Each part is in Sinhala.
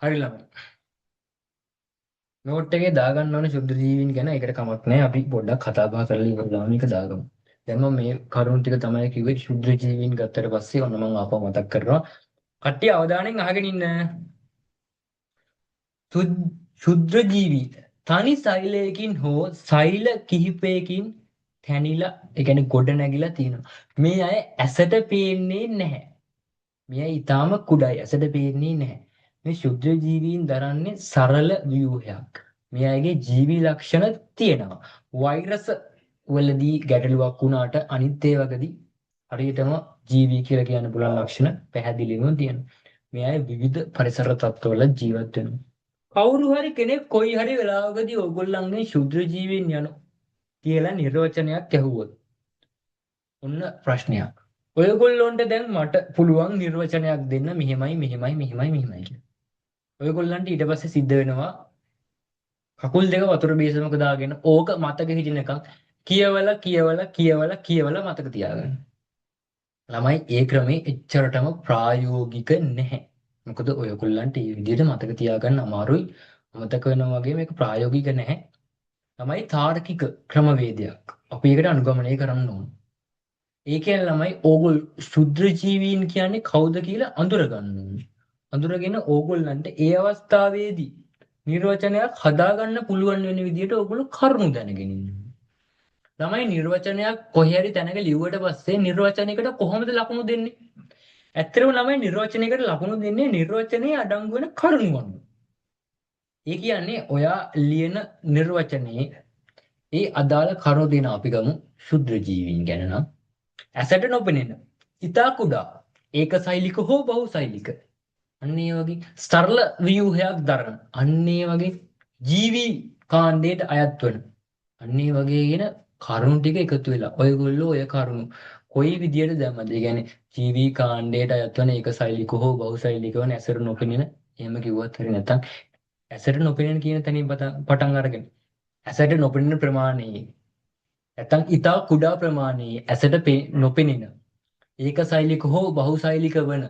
හරි ළමයි. නෝට් එකේ දාගන්න ඕනේ ශුද්ධ ජීවීන් ගැන. ඒකට කමක් නැහැ. අපි පොඩ්ඩක් කතා බහ කරලා ඉවරලා මේක දාගමු. දැන් මම මේ කරුණු ටික තමයි කිව්වේ. ශුද්ධ ජීවීන් ගත්තට පස්සේ ඔන්න මම ආපහු මතක් කරනවා. කට්ටිය අවධානයෙන් අහගෙන ඉන්න. ශුද්ධ ජීවී තනි සෛලයකින් හෝ සෛල කිහිපයකින් තැනිලා, ඒ කියන්නේ ගොඩ නැගිලා තියෙනවා. මේ අය ඇසට පේන්නේ නැහැ. මේ අය ඊටාම කුඩායි, ඇසට පේන්නේ නැහැ. මේ ශුද්ධ ජීවීන් දරන්නේ සරල ව්‍යුහයක්. මේ අයගේ ජීවි ලක්ෂණ තියෙනවා. වෛරස් වලදී ගැටලුවක් වුණාට අනිත් ඒවාකදී හරියටම ජීවි කියලා කියන්න පුළුවන් ලක්ෂණ පැහැදිලිවම තියෙනවා. මේ අය විවිධ පරිසර තත්ත්වවල ජීවත් වෙනවා. කවුරු හරි කෙනෙක් කොයි හරි වෙලාවකදී ඕගොල්ලන්ගේ ශුද්‍ර ජීවීන් යන කියලා නිර්වචනයක් ඇහුවොත් ඔන්න ප්‍රශ්නයක්. ඔයගොල්ලොන්ට දැන් මට පුළුවන් නිර්වචනයක් දෙන්න මෙහෙමයි මෙහෙමයි මෙහෙමයි මෙහෙමයි කියලා. ඔයගොල්ලන්ට ඊට පස්සේ සිද්ධ වෙනවා කකුල් දෙක වතුර බේසමක දාගෙන ඕක මතක හිටිනකම් කියවලා කියවලා කියවලා කියවලා මතක තියාගන්න. ළමයි ඒ ක්‍රමේ එච්චරටම ප්‍රායෝගික නැහැ. මොකද ඔයගොල්ලන්ට මේ විදිහට මතක තියාගන්න අමාරුයි. මතක වෙනවා වගේ මේක ප්‍රායෝගික නැහැ. ළමයි තාර්කික ක්‍රමවේදයක්. අපි ඒකට අනුගමනය කරන්න ඕන. ඒ කියන්නේ ළමයි ඕගොල්ලෝ ශුද්‍ර ජීවීන් කියන්නේ කවුද කියලා අඳුරගන්න ඕනේ. අඳුරගෙන ඕගොල්ලන්ට ඒ අවස්ථාවේදී නිර්වචනයක් හදාගන්න පුළුවන් වෙන විදිහට ඕගොල්ලෝ කරුණු දැනගෙන ඉන්න ඕනේ. ළමයි නිර්වචනයක් කොහේ හරි තැනක ලිව්වට පස්සේ නිර්වචනයකට කොහොමද ලකුණු දෙන්නේ? ඇත්තටම ළමයි නිර්වචනයකට ලකුණු දෙන්නේ නිර්වචනයේ අඩංගු වෙන කරුණු අනුව. ඒ කියන්නේ ඔයා ලියන නිර්වචනයේ ඒ අදාළ කරුණු දෙන අපි ගමු ශුද්‍ර ජීවීන් ගැන නම් ඇසට නොපෙනෙන ඉතා කුඩා ඒකසෛලික හෝ බහුසෛලික අන්න ඒ වගේ සරල ව්‍යුහයක් දරන අන්න ඒ වගේ ජීවි කාණ්ඩයට අයත් වන අන්න ඒ වගේ කියන කරුණු ටික එකතු වෙලා ඔයගොල්ලෝ ඔය කරුණු කොයි විදියට දැම්මද? ඒ කියන්නේ ජීවි කාණ්ඩයට අයත් වන ඒකසෛලික හෝ බහුසෛලික වන ඇසට නොපෙනෙන එහෙම කිව්වත් හරි නැත්නම් ඇසට නොපෙනෙන කියන තැනින් පටන් අරගෙන ඇසට නොපෙනෙන ප්‍රමාණයේ නැත්නම් ඊටා කුඩා ප්‍රමාණයේ ඇසට නොපෙනෙන ඒකසෛලික හෝ බහුසෛලික වන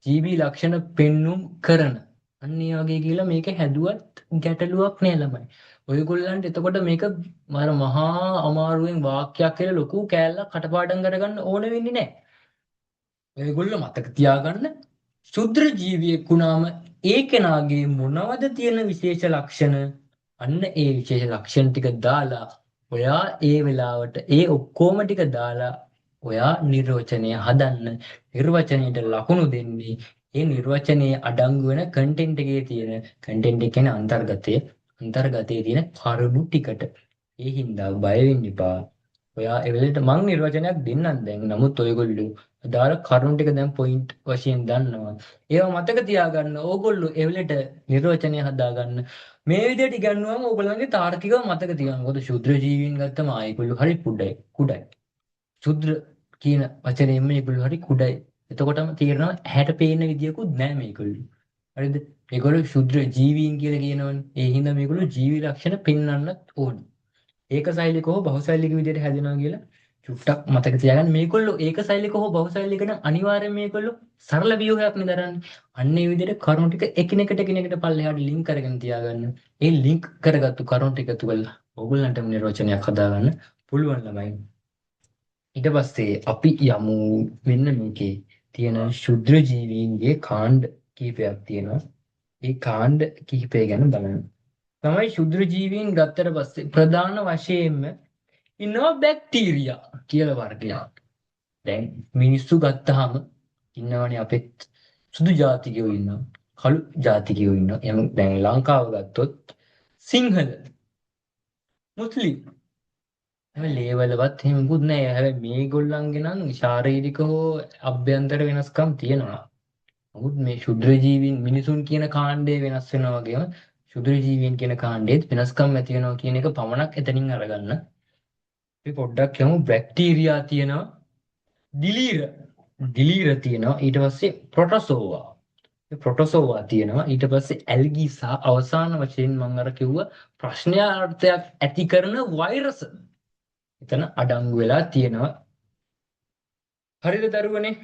ජීවි ලක්ෂණ පෙන්눔 කරන අන්න ඒ වගේ කියලා මේක හැදුවත් ගැටලුවක් නෑ ළමයි. ඔයගොල්ලන්ට එතකොට මේක මහා අමාරුවෙන් වාක්‍යයක් කියලා ලොකු කෑල්ලක් කටපාඩම් කරගන්න ඕන වෙන්නේ නෑ. ඔයගොල්ලෝ මතක තියාගන්න ශුද්‍ර ජීවියෙක් වුණාම ඒ කෙනාගේ මොනවද තියෙන විශේෂ ලක්ෂණ අන්න ඒ විශේෂ ලක්ෂණ ටික දාලා ඔයා ඒ වෙලාවට ඒ ඔක්කොම ටික දාලා ඔයා නිර්වචනය හදන්න නිර්වචනයට ලකුණු දෙන්නේ ඒ නිර්වචනයේ අඩංගු වෙන කන්ටෙන්ට් එකේ තියෙන කන්ටෙන්ට් එක කියන්නේ අන්තර්ගතයේ තියෙන කරුණු ටිකට. ඒ හින්දා බය වෙන්න එපා. ඔයා ඒ වෙලෙට මං නිර්වචනයක් දෙන්නම් දැන්. නමුත් ඔයගොල්ලෝ අදාළ කරුණු ටික දැන් පොයින්ට් වශයෙන් දන්නවා. ඒවා මතක තියාගන්න. ඕගොල්ලෝ ඒ වෙලෙට නිර්වචනය හදාගන්න. මේ විදිහට ඉගන්නුවම ඕගොල්ලන්ගේ තාර්කිකව මතක තියාගන්න. මොකද ශුද්‍ර ජීවීන් ගත්තම ආයෙකුළු හරි කුඩයි. ශුද්‍ර කියන වචනයෙන්ම මේගොල්ලෝ හරි කුඩයි. එතකොටම තේරෙනවා ඇහැට පේන විදියකුත් නැහැ මේගොල්ලෝ. හරිද? මේගොල්ලෝ ශුද්‍ර ජීවීන් කියලා කියනවනේ. ඒ හින්දා මේගොල්ලෝ ජීවි ලක්ෂණ පෙන්වන්නත් ඕනේ. ඒකසෛලික හෝ බහුසෛලික විදිහට හැදෙනවා කියලා චුට්ටක් මතක තියාගන්න. මේගොල්ලෝ ඒකසෛලික හෝ බහුසෛලික නම් අනිවාර්යයෙන් මේගොල්ලෝ සරල ව්‍යුහයක් නේ දරන්නේ. අන්න ඒ විදිහට කරුණු ටික එකිනෙකට පල්ලෙහාට ලින්ක් කරගෙන තියාගන්න. ඒ ලින්ක් කරගත්තු කරුණු ටික තුල ඕගොල්ලන්ටම නිර්වචනයක් හදාගන්න පුළුවන් ළමයි. ඊට පස්සේ අපි යමු මෙන්න මේකේ තියෙන ශුද්‍ර ජීවීන්ගේ කාණ්ඩ කිහිපයක් තියෙනවා. ඒ කාණ්ඩ කිහිපය ගැන බලන්න. තමයි ශුද්‍ර ජීවීන් ගත්තට පස්සේ ප්‍රධාන වශයෙන්ම ඉන්නවා බැක්ටීරියා කියලා වර්ගයක්. දැන් මිනිස්සු ගත්තාම ඉන්නවනේ අපෙත් සුදු ජාතිකයෝ ඉන්නවා. කළු ජාතිකයෝ ඉන්නවා. එහෙනම් දැන් ලංකාව ගත්තොත් සිංහල, මුස්ලිම් හැබැයි ලේවලවත් එහෙම මුකුත් නැහැ. හැබැයි මේගොල්ලන්ගේ නම් ශාරීරික හෝ අභ්‍යන්තර වෙනස්කම් තියෙනවා. නමුත් මේ ශුද්‍ර ජීවීන් මිනිසුන් කියන කාණ්ඩය වෙනස් වෙනවා වගේම ශුද්‍ර ජීවීන් කියන කාණ්ඩයේත් වෙනස්කම් ඇති වෙනවා කියන එක පමණක් එතනින් අරගන්න. අපි පොඩ්ඩක් යමු. බැක්ටීරියා තියෙනවා, දිලීර තියෙනවා, ඊට පස්සේ ප්‍රොටෝසෝවා. ප්‍රොටෝසෝවා තියෙනවා, ඊට පස්සේ ඇල්ගී සහ අවසාන වශයෙන් මම අර කිව්වා ප්‍රශ්නාර්ථයක් ඇති කරන වෛරස් එතන අඩංගු වෙලා තියෙනවා. හරිද දරුවනේ?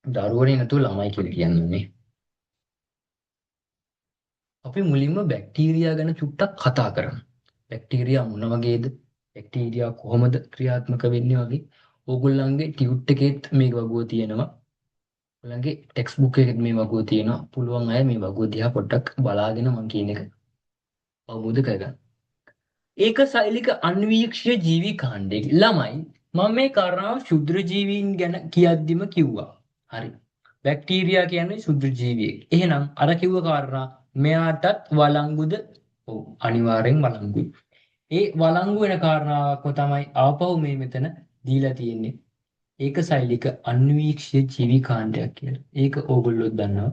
දරුවනේ නැතුව ළමයි කියලා කියන්නේ. අපි මුලින්ම බැක්ටීරියා ගැන චුට්ටක් කතා කරමු. බැක්ටීරියා මොන වගේද? බැක්ටීරියා කොහොමද ක්‍රියාත්මක වෙන්නේ වගේ. ඕගොල්ලන්ගේ ටියුට් එකේත් මේ වගුව තියෙනවා. ඔයගොල්ලන්ගේ ටෙක්ස්ට් බුක් එකේත් මේ වගුව තියෙනවා. පුළුවන් අය මේ වගුව දිහා පොඩ්ඩක් බලාගෙන මම කියන එක අවබෝධ කරගන්න. ඒක සෛලික අන්වීක්ෂ්‍ය ජීවි කාණ්ඩයේ ළමයි මම මේ කාරණාව ශුද්‍ර ජීවීන් ගැන කියද්දිම කිව්වා. හරි. බැක්ටීරියා කියන්නේ ශුද්‍ර ජීවියෙක්. එහෙනම් අර කිව්ව කාරණා මෙයාටත් වළංගුද? ඔව් අනිවාර්යෙන් වළංගුයි. ඒ වළංගු වෙන කාරණාවක්ම තමයි ආපහු මේ මෙතන දීලා තියෙන්නේ. ඒක සෛලික අන්වීක්ෂ්‍ය ජීවි කාණ්ඩයක් කියලා. ඒක ඕගොල්ලෝ දන්නවා.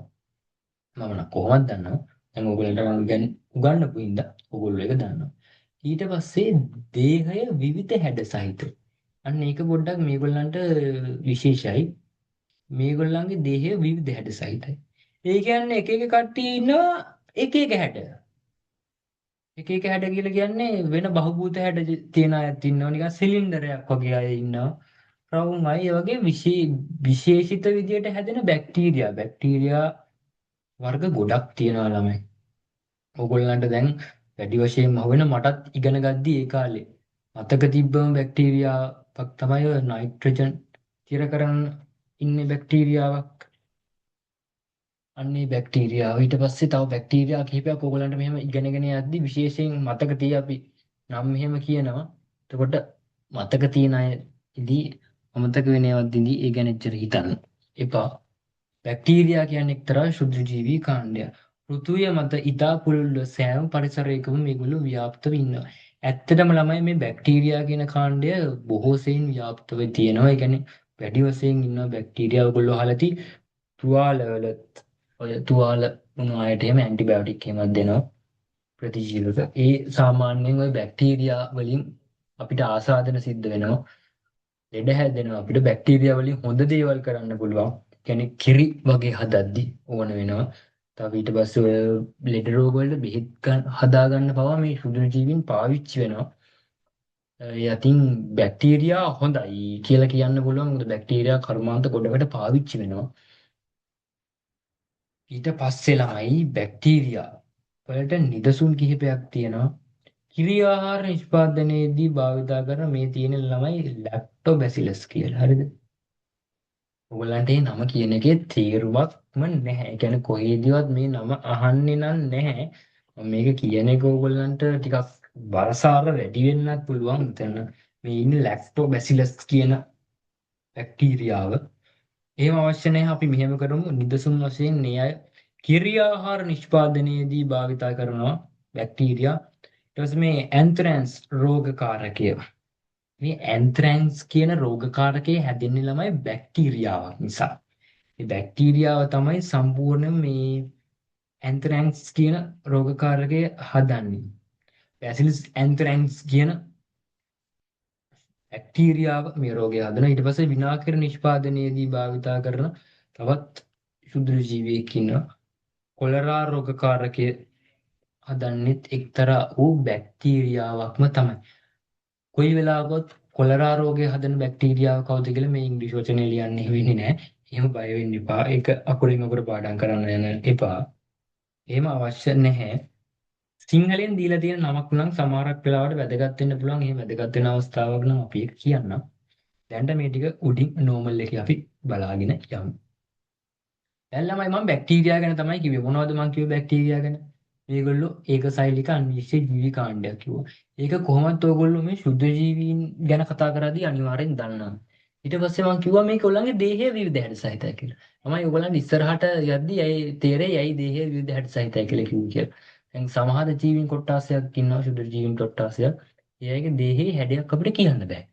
මම නම් කොහොමද දන්නව? දැන් ඕගොල්ලන්ට මම ගැන උගන්වපු හින්දා ඕගොල්ලෝ ඒක දන්නවා. ඊට පස්සේ දේහය විවිධ හැඩ සහිත. අන්න ඒක පොඩ්ඩක් මේගොල්ලන්ට විශේෂයි. මේගොල්ලන්ගේ දේහය විවිධ හැඩ සහිතයි. ඒ කියන්නේ එක එක කට්ටිය ඉන්නවා එක එක හැඩ. එක එක හැඩ කියලා කියන්නේ වෙන බහූබූත හැඩ තියෙන අයත් ඉන්නවා. නිකන් සිලින්ඩරයක් වගේ අය ඉන්නවා. රවුම් අය ඒ වගේ විශේෂිත විදියට හැදෙන බැක්ටීරියා වර්ග ගොඩක් තියෙනවා ළමයි. ඕගොල්ලන්ට දැන් වැඩි වශයෙන්ම අහුවෙන මටත් ඉගෙන ගද්දි ඒ කාලේ මතක තිබ්බම බැක්ටීරියාවක් තමයි ඔය නයිට්‍රජන් තිර කරන් ඉන්නේ බැක්ටීරියාවක්. අන්නේ බැක්ටීරියාව ඊට පස්සේ තව බැක්ටීරියා කිහිපයක් ඕගොල්ලන්ට මෙහෙම ඉගෙනගෙන යද්දි විශේෂයෙන් මතක තිය අපි නම් මෙහෙම කියනවා. එතකොට මතක තියන අය ඉදී අමතක වෙන ඒවාත් ඉදී ඒ ගැන එච්චර හිතන්න එපා. බැක්ටීරියා කියන්නේ එක්තරා ශුද්‍ර ජීවී කාණ්ඩයක්. පෘථුවිය මත ඉතා පුළුල්ව සෑම පරිසරයකම මේගොල්ලෝ ව්‍යාප්තව ඉන්නවා. ඇත්තටම ළමයි මේ බැක්ටීරියා කියන කාණ්ඩය බොහෝ සෙයින් ව්‍යාප්තව තියෙනවා. ඒ කියන්නේ වැඩි වශයෙන් ඉන්න බැක්ටීරියා ඔයගොල්ලෝ අහලා ඇති තුවාලවල ඔය තුවාල වුණු අයට එහෙම ඇන්ටිබයොටික් එහෙමත් දෙනවා ප්‍රතිජීවක. ඒ සාමාන්‍යයෙන් ඔය බැක්ටීරියා වලින් අපිට ආසාදන සිද්ධ වෙනවා. ලෙඩ හැදෙනවා අපිට බැක්ටීරියා වලින් හොඳ දේවල් කරන්න පුළුවන්. කියන්නේ කිරි වගේ හදද්දි ඕන වෙනවා. තව ඊට පස්සේ ඔය ලෙඩ රෝග වලට බෙහෙත් හදා ගන්න පවා මේ ශුද්‍ර ජීවීන් පාවිච්චි වෙනවා. ඒ අතින් බැක්ටීරියා හොඳයි කියලා කියන්න පුළුවන්. මොකද බැක්ටීරියා කර්මාන්ත ගොඩකට පාවිච්චි වෙනවා. ඊට පස්සේ ළමයි බැක්ටීරියා වලට නිදසුන් කිහිපයක් තියෙනවා. කිරි ආහාර නිෂ්පාදනයේදී භාවිතා කරන මේ තියෙන ළමයි ලැක්ටෝබැසිලස් කියලා. හරිද? ඔයගලන්ට මේ නම කියන එකේ තේරුමක්ම නැහැ. ඒ කියන්නේ කොහේදීවත් මේ නම අහන්නේ නැහැ. මම මේක කියන එක ඕගොල්ලන්ට ටිකක් බරසාර වැඩි වෙන්නත් පුළුවන්. මෙතන මේ ඉන්නේ ලැක්ටෝබැසිලස් කියන බැක්ටීරියාව. එහෙම අවශ්‍ය නැහැ. අපි මෙහෙම කරමු. නිදසුන් වශයෙන් මේ අය කිරි ආහාර නිෂ්පාදනයේදී භාවිතා කරනවා බැක්ටීරියා. ඊට පස්සේ මේ ඇන්ත්‍රැන්ස් රෝගකාරකය. මේ ඇන්ත්‍රැන්ස් කියන රෝගකාරකයේ හැදෙන්නේ ළමයි බැක්ටීරියාවක් නිසා. මේ බැක්ටීරියාව තමයි සම්පූර්ණ මේ ඇන්ත්‍රැන්ස් කියන රෝගකාරකය හදන්නේ. බැසිලස් ඇන්ත්‍රැන්ස් කියන බැක්ටීරියාව මේ රෝගය හදන. ඊට පස්සේ විනාශක නිෂ්පාදනයේදී භාවිතා කරන තවත් ශුද්‍ර ජීවියෙක් ඉන්නවා. කොලරා රෝගකාරකය හදන්නෙත් එක්තරා වූ බැක්ටීරියාවක්ම තමයි. කොයි වෙලාවකත් කොලරා රෝගය හදන බැක්ටීරියාව කවුද කියලා මේ ඉංග්‍රීසි වචනේ ලියන්න වෙන්නේ නැහැ. එහෙම බය වෙන්න එපා. ඒක අකුරින් අකුර පාඩම් කරන්න යන එපා. එහෙම අවශ්‍ය නැහැ. සිංහලෙන් දීලා තියෙන නමක් නම් සමහරක් වෙලාවට වැදගත් වෙන්න පුළුවන්. එහෙම වැදගත් වෙන අවස්ථාවක් නම් අපි ඒක කියන්නම්. දැන්ට මේ ටික උඩින් නෝමල් එකේ අපි බලාගෙන යමු. දැන් ළමයි මම බැක්ටීරියා ගැන තමයි කිව්වේ. මොනවද මම කිව්වේ බැක්ටීරියා ගැන? මේගොල්ලෝ ඒකසෛලික අන්වීක්ෂ්‍ය ජීවි කාණ්ඩයක් කිව්වා. ඒක කොහොමද ඔයගොල්ලෝ මේ ශුද්ධ ජීවීන් ගැන කතා කරද්දී අනිවාර්යෙන් දන්නවා. ඊට පස්සේ මම කිව්වා මේක ඔයගොල්ලන්ගේ දේහය විවිධ හැඩ සහිතයි කියලා. තමයි ඔයගොල්ලන් ඉස්සරහට යද්දී ඇයි තේරෙයි ඇයි දේහය විවිධ හැඩ සහිතයි කියලා කිව්වේ කියලා. දැන් සමහර ජීවීන් කොට්ටාසයක් ඉන්නවා ශුද්ධ ජීවීන් කොට්ටාසයක්. ඒ අයගේ දේහයේ හැඩයක් අපිට කියන්න බෑ.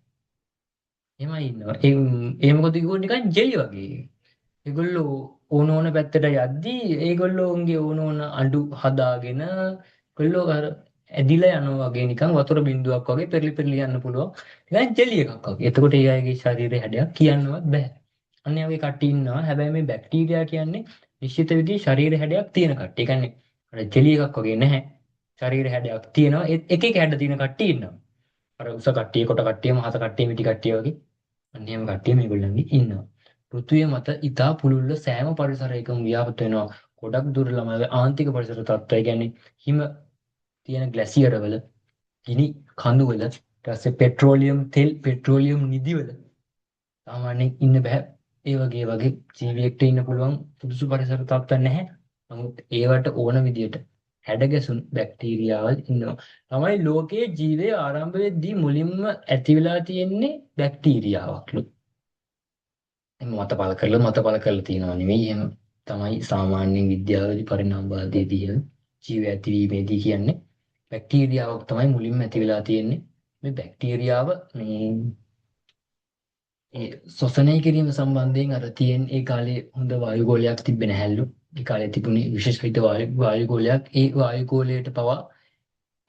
එහෙමයි ඉන්නවා. ඒ මොකද කිව්වොත් නිකන් ජෙලි වගේ. ඒගොල්ලෝ ඕන පැත්තට යද්දී ඒගොල්ලෝන්ගේ ඕන අඬු හදාගෙන ඒගොල්ලෝ අර ඇදිලා යනවා වගේ නිකන් වතුර බින්දුවක් වගේ පෙරලි පෙරලි යන්න පුළුවන්. නිකන් ජෙලි එකක් වගේ. එතකොට ඒ අයගේ ශරීරයේ හැඩයක් කියන්නවත් බෑ. අන්න ඒ වගේ කට්ටිය ඉන්නවා. හැබැයි මේ බැක්ටීරියා කියන්නේ නිශ්චිත විදිහේ ශරීර හැඩයක් තියෙන කට්ටිය. ඒ කියන්නේ අර ජෙලි එකක් වගේ නැහැ. ශරීර හැඩයක් තියෙනවා. එක එක හැඩ තියෙන කට්ටිය ඉන්නවා. අර උස කට්ටිය, කොට කට්ටිය, මහත කට්ටිය, මිටි කට්ටිය වගේ. අන්න එහෙම කට්ටිය මේගොල්ලන්ගේ ඉන්නවා. පෘථුවිය මත ඉතා පුළුල්ව සෑම පරිසරයකම ව්‍යාප්ත වෙනවා. ගොඩක් දුර ළමයි ආන්තික පරිසර තත්ත්වය කියන්නේ හිම තියෙන ග්ලැසියර වල ගිනි කඳු වල ඊට පස්සේ පෙට්‍රෝලියම් නිදි වල සාමාන්‍යයෙන් ඉන්න බෑ. ඒ වගේ ජීවියෙක්ට ඉන්න පුළුවන් සුදුසු පරිසර තත්ත්ව නැහැ. නමුත් ඒවට ඕන විදියට හැඩගැසුණු බැක්ටීරියාවල් ඉන්නවා. තමයි ලෝකයේ ජීවය ආරම්භ වෙද්දී මුලින්ම ඇති වෙලා තියෙන්නේ බැක්ටීරියාවක්ලු. එහෙම මතපල කරලා තියෙනවා නෙවෙයි. එහෙම තමයි සාමාන්‍ය විද්‍යාවේදී පරිණාමවාදයේදී ජීවය ඇතිවීමේදී කියන්නේ බැක්ටීරියාවක් තමයි මුලින්ම ඇති වෙලා තියෙන්නේ. මේ බැක්ටීරියාව මේ ඒ ශ්වසනය කිරීම සම්බන්ධයෙන් අර තියෙන ඒ කාලේ හොඳ වායුගෝලයක් තිබ්බේ නැහැලු. ඒ කාලේ තිබුණේ විශේෂිත වායුගෝලයක්. ඒ වායුගෝලයට පවා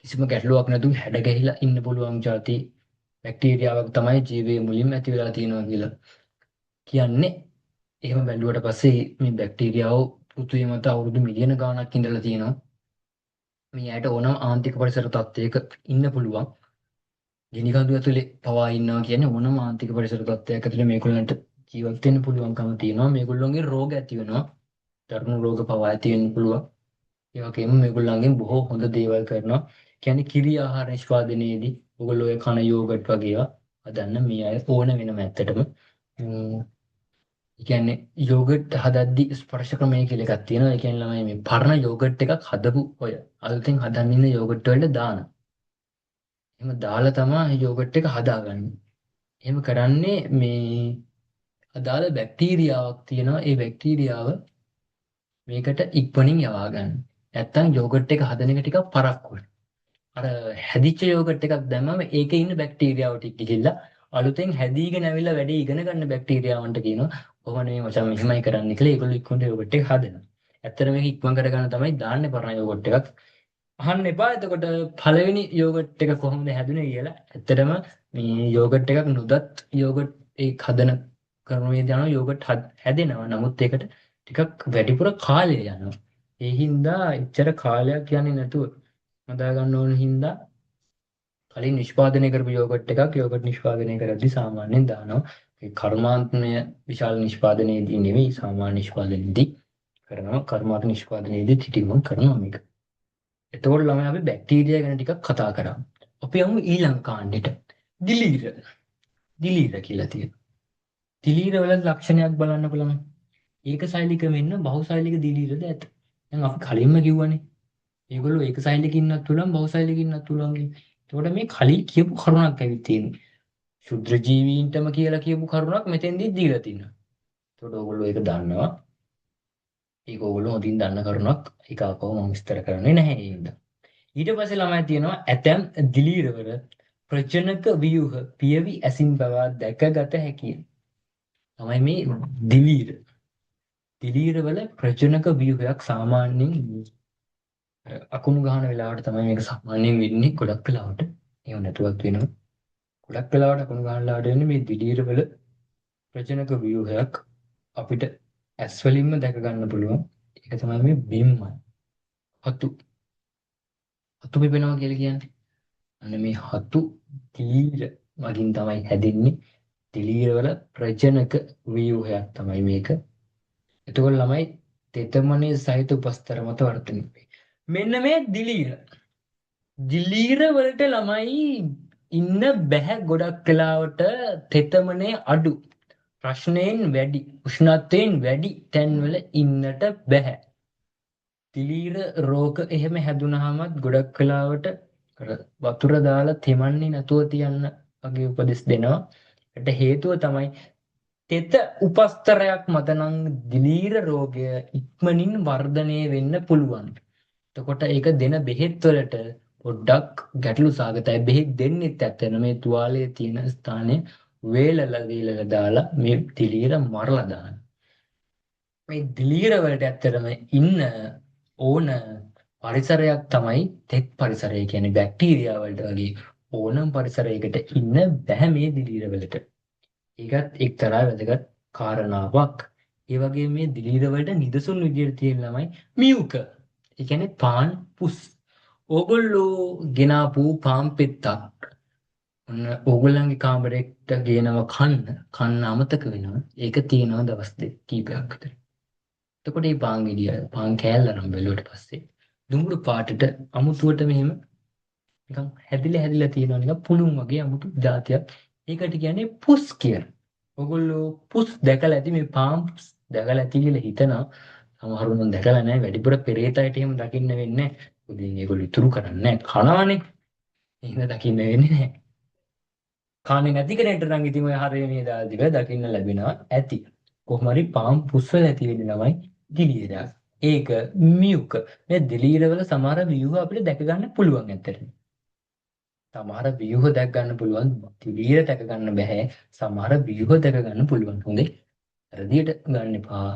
කිසිම ගැටලුවක් නැතුව හැඩ ගැහිලා ඉන්න පුළුවන් જાති බැක්ටීරියාවක් තමයි ජීවයේ මුලින්ම ඇති වෙලා තියෙනවා කියලා කියන්නේ. එහෙම බැලුවට පස්සේ මේ බැක්ටීරියාව පෘථිවිය මත අවුරුදු මිලියන ගාණක් ඉඳලා තියෙනවා. මේ ඇයට ඕනම ආන්තික පරිසර තත්ත්වයක ඉන්න පුළුවන්. ගිනි කඳු ඇතුලේ පවා ඉන්නවා කියන්නේ ඕනම ආන්තික පරිසර තත්ත්වයක ඇතුලේ මේගොල්ලන්ට ජීවත් වෙන්න පුළුවන්කම තියෙනවා. මේගොල්ලන්ගේ රෝග ඇති වෙනවා. දරුණු රෝග පවා ඇති වෙන්න පුළුවන්. ඒ වගේම මේගොල්ලන්ගෙන් බොහෝ හොඳ දේවල් කරනවා. කියන්නේ කිරි ආහාර නිෂ්පාදනයේදී ඔයගොල්ලෝ ඔය කන යෝගට් වගේ ඒවා හදන්න මේ අය ඕන වෙනම ඇත්තටම. ඒ කියන්නේ යෝගට් හදද්දි ස්පර්ශ ක්‍රමය කියලා එකක් තියෙනවා. ඒ කියන්නේ ළමයි මේ පරණ යෝගට් එකක් හදපු ඔය අලුතෙන් හදන්න ඉන්න යෝගට් වලට දානවා. එහෙම දාලා තමයි යෝගට් එක හදාගන්නේ. එහෙම කරන්නේ මේ අදාළ බැක්ටීරියාවක් තියෙනවා. ඒ බැක්ටීරියාව මේකට ඉක්මනින් යවා ගන්න. නැත්තම් යෝගට් එක හදන එක ටිකක් පරක්කු වෙනවා. අර හැදිච්ච යෝගට් එකක් දැම්මම ඒකේ ඉන්න බැක්ටීරියාව ටික ගිහිල්ලා අලුතෙන් හැදීගෙන ඇවිල්ලා වැඩේ ඉගෙන ගන්න බැක්ටීරියාවන්ට කියනවා ඔහොම නෙමෙයි මචං මෙහෙමයි කරන්න කියලා. ඒගොල්ලෝ ඉක්මනට යෝගට් එක හදනවා. ඇත්තට මේක ඉක්මන් කරගන්න තමයි දාන්නේ පරණ යෝගට් එකක්. අහන්න එපා එතකොට පළවෙනි යෝගට් එක කොහොමද හැදුනේ කියලා. ඇත්තටම මේ යෝගට් එකක් නොදත් යෝගට් ඒ හදන ක්‍රමවේද යනවා යෝගට් හැදෙනවා. නමුත් ඒකට ටිකක් වැඩිපුර කාලය යනවා. ඒ හින්දා එච්චර කාලයක් යන්නේ නැතුව හදා ගන්න ඕන හින්දා කලින් නිෂ්පාදනය කරපු යෝගට් නිෂ්පාදනය කරද්දී සාමාන්‍යයෙන් දානවා. ඒ කර්මාන්තය විශාල නිෂ්පාදනයේදී නෙවෙයි සාමාන්‍ය නිෂ්පාදනයේදී කරනවා. කර්මාන්ත නිෂ්පාදනයේදී ටිටිමම් කරනවා මේක. එතකොට ළමයි අපි බැක්ටීරියා ගැන ටිකක් කතා කරා. අපි යමු ඊළඟ කාණ්ඩෙට. දිලීර කියලා තියෙනවා. දිලීර වල ලක්ෂණයක් බලන්න බලමු. ඒකසෛලික වෙන්න බහුසෛලික දිලීරද ඇත. දැන් අපි කලින්ම කිව්වනේ. ඒගොල්ලෝ ඒකසෛලික ඉන්නත් පුළුවන් බහුසෛලික ඉන්නත් පුළුවන්. එතකොට මේ කලින් කියපු කරුණක් ඇවිත් තියෙනවා. ශුද්‍ර ජීවීන්ටම කියලා කියපු කරුණක් මෙතෙන්දී දීලා තිනවා. එතකොට ඕගොල්ලෝ ඒක දන්නවා. ඒක ඕගොල්ලෝ හොඳින් දන්න කරුණක්. ඒක ආපහු මම විස්තර කරන්නේ නැහැ ඒ හින්දා. ඊට පස්සේ ළමයි තියෙනවා ඇතැම් දිලීරවල ප්‍රජනක ව්‍යුහ පියවි ඇසින් බව දැකගත හැකිය. තමයි මේ දිලීරවල ප්‍රජනක ව්‍යුහයක් සාමාන්‍යයෙන් අකුණු ගහන වෙලාවට තමයි මේක සාමාන්‍යයෙන් වෙන්නේ. ගොඩක් වෙලාවට එහෙම නැතුවත් වෙනවා. ගොඩක් වෙලාවට අකුණු ගහන වෙලාවට වෙන්නේ මේ දිලීරවල ප්‍රජනක ව්‍යුහයක් අපිට ඇස් වලින්ම දැක ගන්න පුළුවන්. ඒක තමයි මේ බිම්මයි. හතු පිපෙනවා කියලා කියන්නේ. අන්න මේ හතු දිලීර වලින් තමයි හැදෙන්නේ. දිලීරවල ප්‍රජනක ව්‍යුහයක් තමයි මේක. එතකොට ළමයි තෙතමනේ සහිත උපස්තර මත වර්ධනය වේ. මෙන්න මේ දිලීර වලට ළමයි ඉන්න බැහැ ගොඩක් වෙලාවට තෙතමනේ අඩු. ප්‍රශ්නයෙන් වැඩි උෂ්ණත්වයෙන් වැඩි තැන්වල ඉන්නට බැහැ. දිලීර රෝග එහෙම හැදුනහමත් ගොඩක් වෙලාවට වතුර දාලා තෙමන්නේ නැතුව තියන්න වගේ උපදෙස් දෙනවා. ඒකට හේතුව තමයි තෙත උපස්තරයක් මත නම් දිලීර රෝගය ඉක්මනින් වර්ධනය වෙන්න පුළුවන්. එතකොට ඒක දෙන බෙහෙත් වලට පොඩ්ඩක් ගැටලු සාගතයි. බෙහෙත් දෙන්නෙත් ඇත්තන මේ තුවාලයේ තියෙන ස්ථානයේ වේලලා දාලා මේ දිලීර මරලා දාන. මේ දිලීර වලට ඇත්තටම ඉන්න ඕන පරිසරයක් තමයි තෙත් පරිසරය කියන්නේ. බැක්ටීරියා වලට වගේ ඕනම පරිසරයකට ඉන්න බැහැ මේ දිලීර වලට. ඒකත් එක්තරා වැදගත් කාරණාවක්. ඒ වගේ මේ දිලීර වලට නිදසුන් විදියට තියෙන ළමයි මියුක. ඒ කියන්නේ පාන් පුස්. ඕගොල්ලෝ ගෙනාපු පාන් පෙත්තක් ඔන්න ඕගොල්ලන්ගේ කාමරේට ගේනවා කන්න අමතක වෙනවා. ඒක තියෙනවා දවස් දෙක කීපයක් විතර. එතකොට මේ පාන් ගෙඩිය පාන් කෑල්ල නම් බැලුවට පස්සේ දුඹුරු පාටට අමුතුවට මෙහෙම නිකන් හැදිලා තියෙනවා නිකන් පුළුන් වගේ අමුතු જાතියක්. ඒකට කියන්නේ පුස් කියලා. ඔයගොල්ලෝ පුස් දැකලා ඇති මේ පාන් පුස් දැකලා ඇති කියලා හිතනවා. සමහරවල් මම දැකලා නැහැ. වැඩිපුර පෙරේතයට එහෙම දකින්න වෙන්නේ නැහැ. මොකද ඒගොල්ලෝ ඉතුරු කරන්නේ නැහැ. කනවනේ. එහෙම දකින්න වෙන්නේ නැහැ. කන්නේ නැති කෙනෙක්ට නම් ඉතින් ඔය හරිය මේ දාදිව දකින්න ලැබෙනවා ඇති. කොහොම හරි පාම් පුස්වල ඇති වෙන්නේ ළමයි දිලීරයක්. ඒක මියුක. මේ දිලීරවල සමහර ව්‍යුහ අපිට දැක ගන්න පුළුවන් ඇත්තටම. සමහර ව්‍යුහ දැක ගන්න පුළුවන්. දිලීර දැක ගන්න බෑ. සමහර ව්‍යුහ දැක ගන්න පුළුවන්. හොඳේ. හරියට ගන්න එපා.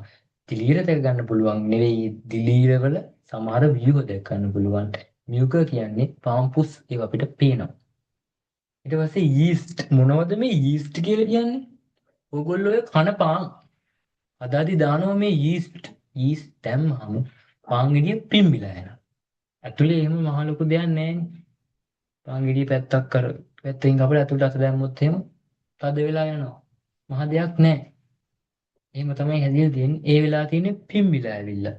දිලීර දැක ගන්න පුළුවන් නෙවෙයි. දිලීරවල සමහර ව්‍යුහ දැක ගන්න පුළුවන්. මියුක කියන්නේ පාම් පුස් ඒව අපිට පේනවා. ඊට පස්සේ යීස්ට් මොනවද මේ යීස්ට් කියලා කියන්නේ? ඕගොල්ලෝ ඔය කන පාන් අදාදි දානවා මේ යීස්ට් දැම්මම පාන් ගෙඩිය පිම්බිලා යනවා. ඇතුලේ එහෙම මහ ලොකු දෙයක් නැහැනේ. පාන් ගෙඩිය පැත්තක් කර පැත්තෙන් අපිට ඇතුලට අත දැම්මොත් එහෙම තද වෙලා යනවා. මහ දෙයක් නැහැ. එහෙම තමයි හැදිලා තියෙන්නේ. ඒ වෙලාව තියෙන්නේ පිම්බිලා ඇවිල්ලා.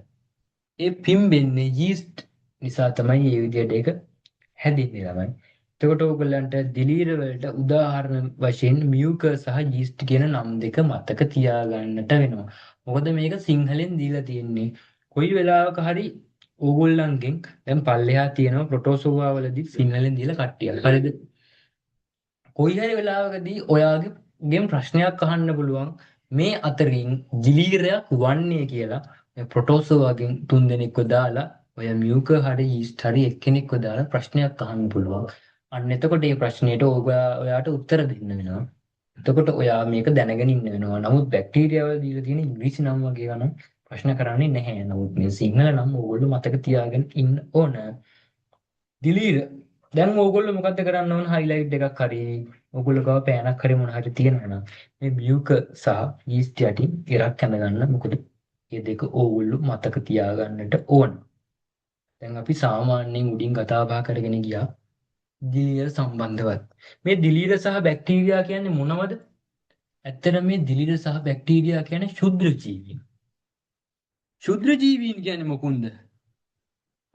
ඒ පිම්බෙන්නේ යීස්ට් නිසා තමයි මේ විදිහට ඒක හැදෙන්නේ ළමයි. එතකොට ඕගොල්ලන්ට දිලීර වලට උදාහරණ වශයෙන් මියුක සහ යීස්ට් කියන නම් දෙක මතක තියාගන්නට වෙනවා. මොකද මේක සිංහලෙන් දීලා තියෙන්නේ. කොයි වෙලාවක හරි ඕගොල්ලන්ගෙන් දැන් පල්ලෙහා තියෙනවා ප්‍රොටෝසෝවා වලදී සිංහලෙන් දීලා කට්ටියක්. හරිද? කොයි හරි වෙලාවකදී ඔයාගෙන් ප්‍රශ්නයක් අහන්න පුළුවන් මේ අතරින් දිලීරයක් වන්නේ කියලා ප්‍රොටෝසෝවාගෙන් 3 දෙනෙක්ව දාලා ඔය මියුක හරි යීස්ට් හරි එක්කෙනෙක්ව දාලා ප්‍රශ්නයක් අහන්න පුළුවන්. අන්න එතකොට මේ ප්‍රශ්නෙට ඔයාට උත්තර දෙන්න වෙනවා. එතකොට ඔයා මේක දැනගෙන ඉන්න වෙනවා. නමුත් බැක්ටීරියා වල දීලා තියෙන ඉංග්‍රීසි නම් වගේ නම් ප්‍රශ්න කරන්නේ නැහැ. නමුත් මේ සිංහල නම් ඕගොල්ලෝ මතක තියාගෙන ඉන්න ඕන. දිලීර දැන් ඕගොල්ලෝ මොකද්ද කරන්න ඕන? හයිලයිට් එකක් හරි ඕගොල්ලෝ ගාව පෑනක් හරි මොන හරි තියෙනවා නම් මේ මියුක සහ යීස්ට් යටින් ඉරක් ඇඳ ගන්න. මොකද මේ දෙක ඕගොල්ලෝ මතක තියාගන්නට ඕන. දැන් අපි සාමාන්‍යයෙන් උඩින් කතා බහ කරගෙන ගියා දිලීර සම්බන්ධවත්. මේ දිලීර සහ බැක්ටීරියා කියන්නේ මොනවද? ඇත්තට මේ දිලීර සහ බැක්ටීරියා කියන්නේ ශුද්‍ර ජීවීන්. ශුද්‍ර ජීවීන් කියන්නේ මොකුන්ද?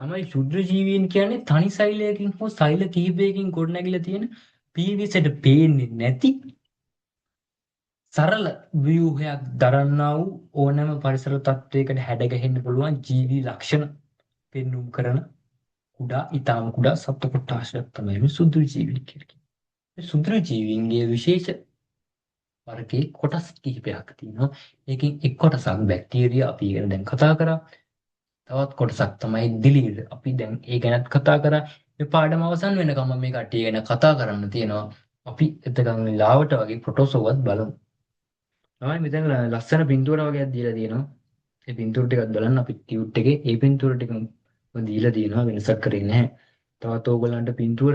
තමයි ශුද්‍ර ජීවීන් කියන්නේ තනි සෛලයකින් හෝ සෛල කිහිපයකින් ගොඩනැගිලා තියෙන පීවිසට පේන්නේ නැති සරල ව්‍යුහයක් දරන්නා වූ ඕනෑම පරිසර තත්වයකට හැඩගැහෙන්න පුළුවන් ජීවි ලක්ෂණ පෙන්눔 කරන ඊටාම කුඩා සත්ත්ව කොටාශයක් තමයි මේ ශුද්‍ර ජීවීන් කියන්නේ. මේ ශුද්‍ර ජීවීන්ගේ විශේෂ වර්ගයේ කොටස් කිහිපයක් තියෙනවා. ඒකෙන් එක් කොටසක් බැක්ටීරියා අපි ගැන දැන් කතා කරා. තවත් කොටසක් තමයි දිලීර. අපි දැන් ඒ ගැනත් කතා කරා. මේ පාඩම අවසන් වෙනකම් මේ කට්ටිය ගැන කතා කරන්න තියෙනවා. අපි එතකන් ලාවට වගේ ප්‍රොටෝසෝවත් බලමු. තමයි මෙතන ලස්සන පින්තූර වගේක් දීලා තියෙනවා. ඒ පින්තූර ටිකත් බලන්න අපි ටියුට් එකේ ඒ පින්තූර ටික දීලා තියෙනවා වෙනසක් කරේ නැහැ. තවත් ඕගොල්ලන්ට පින්තූර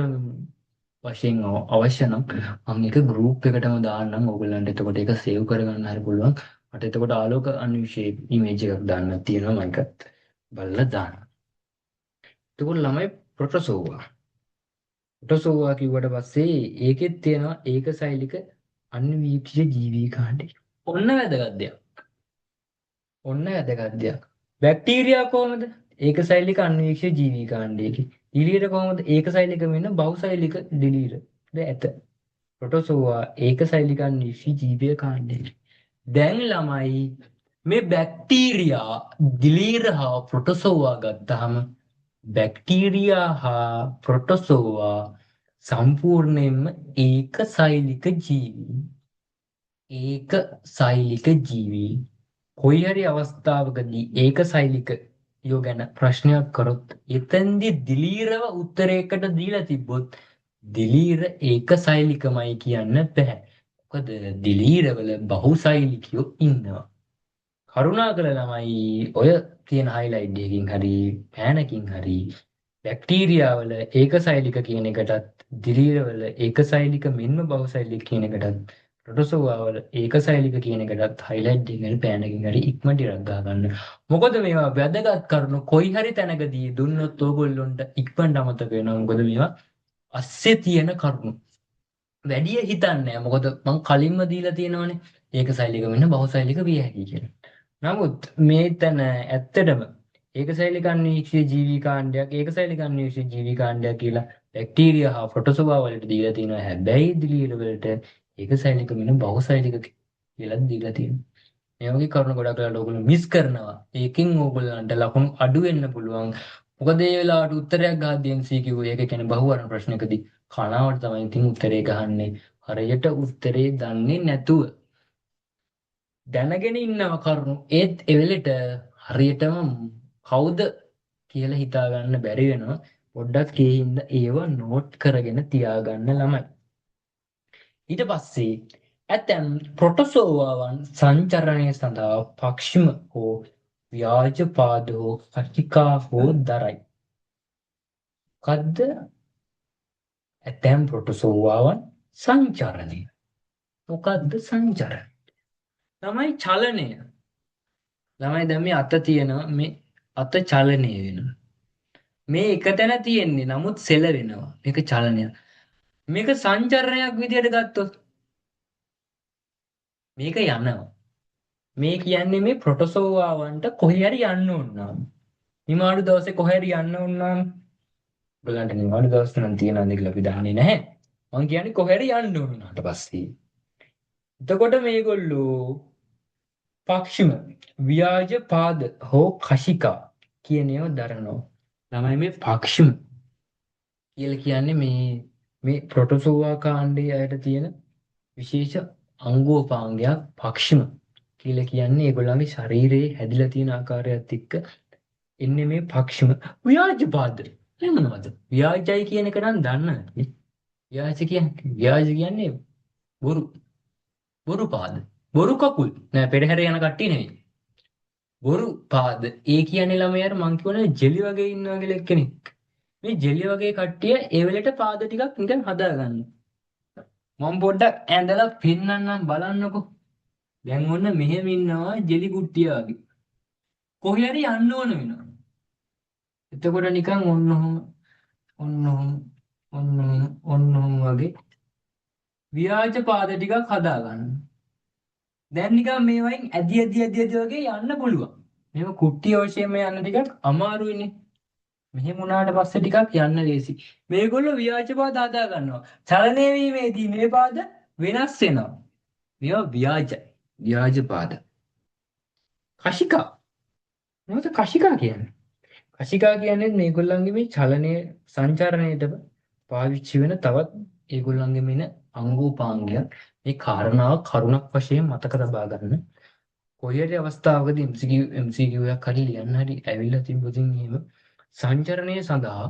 වශයෙන් අවශ්‍ය නම් මම ඒක ගෲප් එකටම දාන්නම්. ඕගොල්ලන්ට එතකොට ඒක සේව් කරගන්න හරි පුළුවන්. මට එතකොට ආලෝක අන්විෂේ ඉමේජ් එකක් දාන්න තියෙනවා මම ඒකත් බලලා දාන්න. එතකොට ළමයි ප්‍රොටෝසෝවා. ප්‍රොටෝසෝවා කිව්වට පස්සේ ඒකෙත් තියෙනවා ඒකසෛලික අන්වීක්ෂිත ජීවී කාණ්ඩය. ඔන්න වැදගත් දෙයක්. ඔන්න වැදගත් දෙයක්. බැක්ටීරියා කොහමද? ඒකසෛලික අන්වීක්ෂිත ජීවී කාණ්ඩයක. දිලීර කොහමද? ඒකසෛලික වෙන බහුසෛලික දිලීර. ඇත. ප්‍රොටෝසෝවා ඒකසෛලික අන්වීක්ෂිත ජීවී කාණ්ඩයක. දැන් ළමයි මේ බැක්ටීරියා දිලීර හා ප්‍රොටෝසෝවා ගත්තාම බැක්ටීරියා හා ප්‍රොටෝසෝවා සම්පූර්ණයෙන්ම ඒකසෛලික ජීවී. ඒකසෛලික ජීවී. කොයි හරි අවස්ථාවකදී ඒකසෛලික යෝ ගැන ප්‍රශ්නයක් කරොත් එතෙන්දී දිලීරව උත්තරයකට දීලා තිබ්බොත් දිලීර ඒකසෛලිකමයි කියන්න බෑ. මොකද දිලීරවල බහුසෛලිකයෝ ඉන්නවා. කරුණාකර ළමයි ඔය තියෙන හයිලයිට් එකකින් හරි පෑනකින් හරි බැක්ටීරියාවල ඒකසෛලික කියන එකටත් දිලීරවල ඒකසෛලික මෙන්ම බහුසෛලික කියන එකටත් ප්‍රොටෝසෝවාවල ඒකසෛලික කියන එකටත් හයිලයිට් එකකින් පෑනකින් හරි ඉක්මනට ඉරක් ගා ගන්න. මොකද මේවා වැදගත් කරුණු කොයි හරි තැනකදී දුන්නොත් ඕගොල්ලොන්ට ඉක්මනට අමතක වෙනවා. මොකද මේවා අස්සේ තියෙන කරුණු. වැඩි හිතන්නේ නැහැ. මොකද මම කලින්ම දීලා තියෙනවනේ ඒකසෛලික වෙන්න බහුසෛලික විය හැකියි කියලා. නමුත් මේතන ඇත්තටම ඒකසෛලික අන්වීක්ෂීය ජීවී කාණ්ඩයක් ඒකසෛලික අන්වීක්ෂීය ජීවී කාණ්ඩයක් කියලා බැක්ටීරියා හා ප්‍රොටෝසෝවා වලට දීලා තියෙනවා. හැබැයි දිලීර වලට ඒකසෛලික වෙන බහුසෛලික කියලා දීලා තියෙනවා. මේ වගේ කරුණු ගොඩක් වෙලාවට ඕගොල්ලෝ මිස් කරනවා. ඒකෙන් ඕගොල්ලන්ට ලකුණු අඩු වෙන්න පුළුවන්. මොකද ඒ වෙලාවට උත්තරයක් ගහද්දී MCQ ඒක කියන්නේ බහුවර්ණ ප්‍රශ්නකදී කනාවට තමයි ඉතින් උත්තරේ ගහන්නේ. හරියට උත්තරේ දන්නේ නැතුව දැනගෙන ඉන්නව කරුණු ඒත් එවෙලට හරියටම කවුද කියලා හිතා ගන්න බැරි වෙනවා. පොඩ්ඩක් ඒ හින්දා ඒව නෝට් කරගෙන තියාගන්න ළමයි. ඊට පස්සේ ඇතැම් ප්‍රොටෝසෝවාවන් සංචරණය සඳහා පක්ෂිම හෝ ව්‍යාජ පාද හෝ කටිකා හෝ දරයි. මොකද්ද ඇතැම් ප්‍රොටෝසෝවාවන් සංචරණය? මොකද්ද සංචරණය? තමයි චලනය. ළමයි දැන් මේ අත තියෙනවා මේ අත චලනය වෙනවා. මේ එක තැන තියෙන්නේ නමුත් සෙලවෙනවා. මේක චලනයක්. මේක සංචරණයක් විදියට ගත්තොත් මේක යනවා. මේ කියන්නේ මේ ප්‍රොටෝසෝවාවන්ට කොහේ හරි යන්න ඕන නම් නිමාඩු දවසේ කොහේ හරි යන්න ඕන නම් ඔයගලන්ට නිමාඩු දවස් නම් තියනවාද කියලා අපි දන්නේ නැහැ. මං කියන්නේ කොහේ හරි යන්න ඕන උනාට පස්සේ. එතකොට මේගොල්ලෝ පක්ෂිම ව්‍යාජ පාද හෝ කශිකා කියන ඒවා දරනවා. ළමයි මේ පක්ෂිම කියලා කියන්නේ මේ ප්‍රොටෝසෝවා කාණ්ඩයේ අයට තියෙන විශේෂ අංගෝපාංගයක් පක්ෂිම කියලා කියන්නේ ඒගොල්ලන්ගේ ශරීරයේ හැදිලා තියෙන ආකාරයත් එක්ක එන්නේ මේ පක්ෂිම ව්‍යාජ පාද. ඒ මොනවද? ව්‍යාජයි කියන එක නම් දන්නවනේ. ව්‍යාජ කියන්නේ බොරු. බොරු පාද. බොරු කකුල්. නෑ පෙරහැර යන කට්ටිය නෙවෙයි. බොරු පාද. ඒ කියන්නේ ළමයාට මං කියවනේ ජෙලි වගේ ඉන්නවා කියලා එක්කෙනෙක්. මේ ජෙලි වගේ කට්ටිය ඒ වෙලෙට පාද ටිකක් නිකන් හදාගන්න. මම පොඩ්ඩක් ඇඳලා පෙන්නන්නම් බලන්නකෝ. දැන් ඔන්න මෙහෙම ඉන්නවා ජෙලි කුට්ටිය වගේ. කොහේ හරි යන්න ඕන වෙනවා. එතකොට නිකන් ඔන්න ඔහොම ඔන්න ඔහොම ඔන්න ඔහොම ඔන්න ඔහොම වගේ ව්‍යාජ පාද ටිකක් හදාගන්න. දැන් නිකන් මේ වයින් ඇදි වගේ යන්න පුළුවන්. මේව කුට්ටිය වශයෙන්ම යන්න ටිකක් අමාරුයිනේ. මෙහෙම වුණාට පස්සේ ටිකක් යන්න ලේසි. මේගොල්ලෝ ව්‍යාජ පාද හදා ගන්නවා. චලනය වීමේදී මේ පාද වෙනස් වෙනවා. මේවා ව්‍යාජයි. ව්‍යාජ පාද. කශිකා. මොකද කශිකා කියන්නේ? කශිකා කියන්නේ මේගොල්ලන්ගේ මේ චලනයේ සංචාරණයට පාවිච්චි වෙන තවත් ඒගොල්ලන්ගේ මෙන්න අංගෝපාංගයක්. මේ කාරණාව කරුණක් වශයෙන් මතක තබා ගන්න. කොයි හරි අවස්ථාවකදී MCQ එකක් හරි ලියන්න හරි ඇවිල්ලා තිබ්බොත් එහෙම සංචරණය සඳහා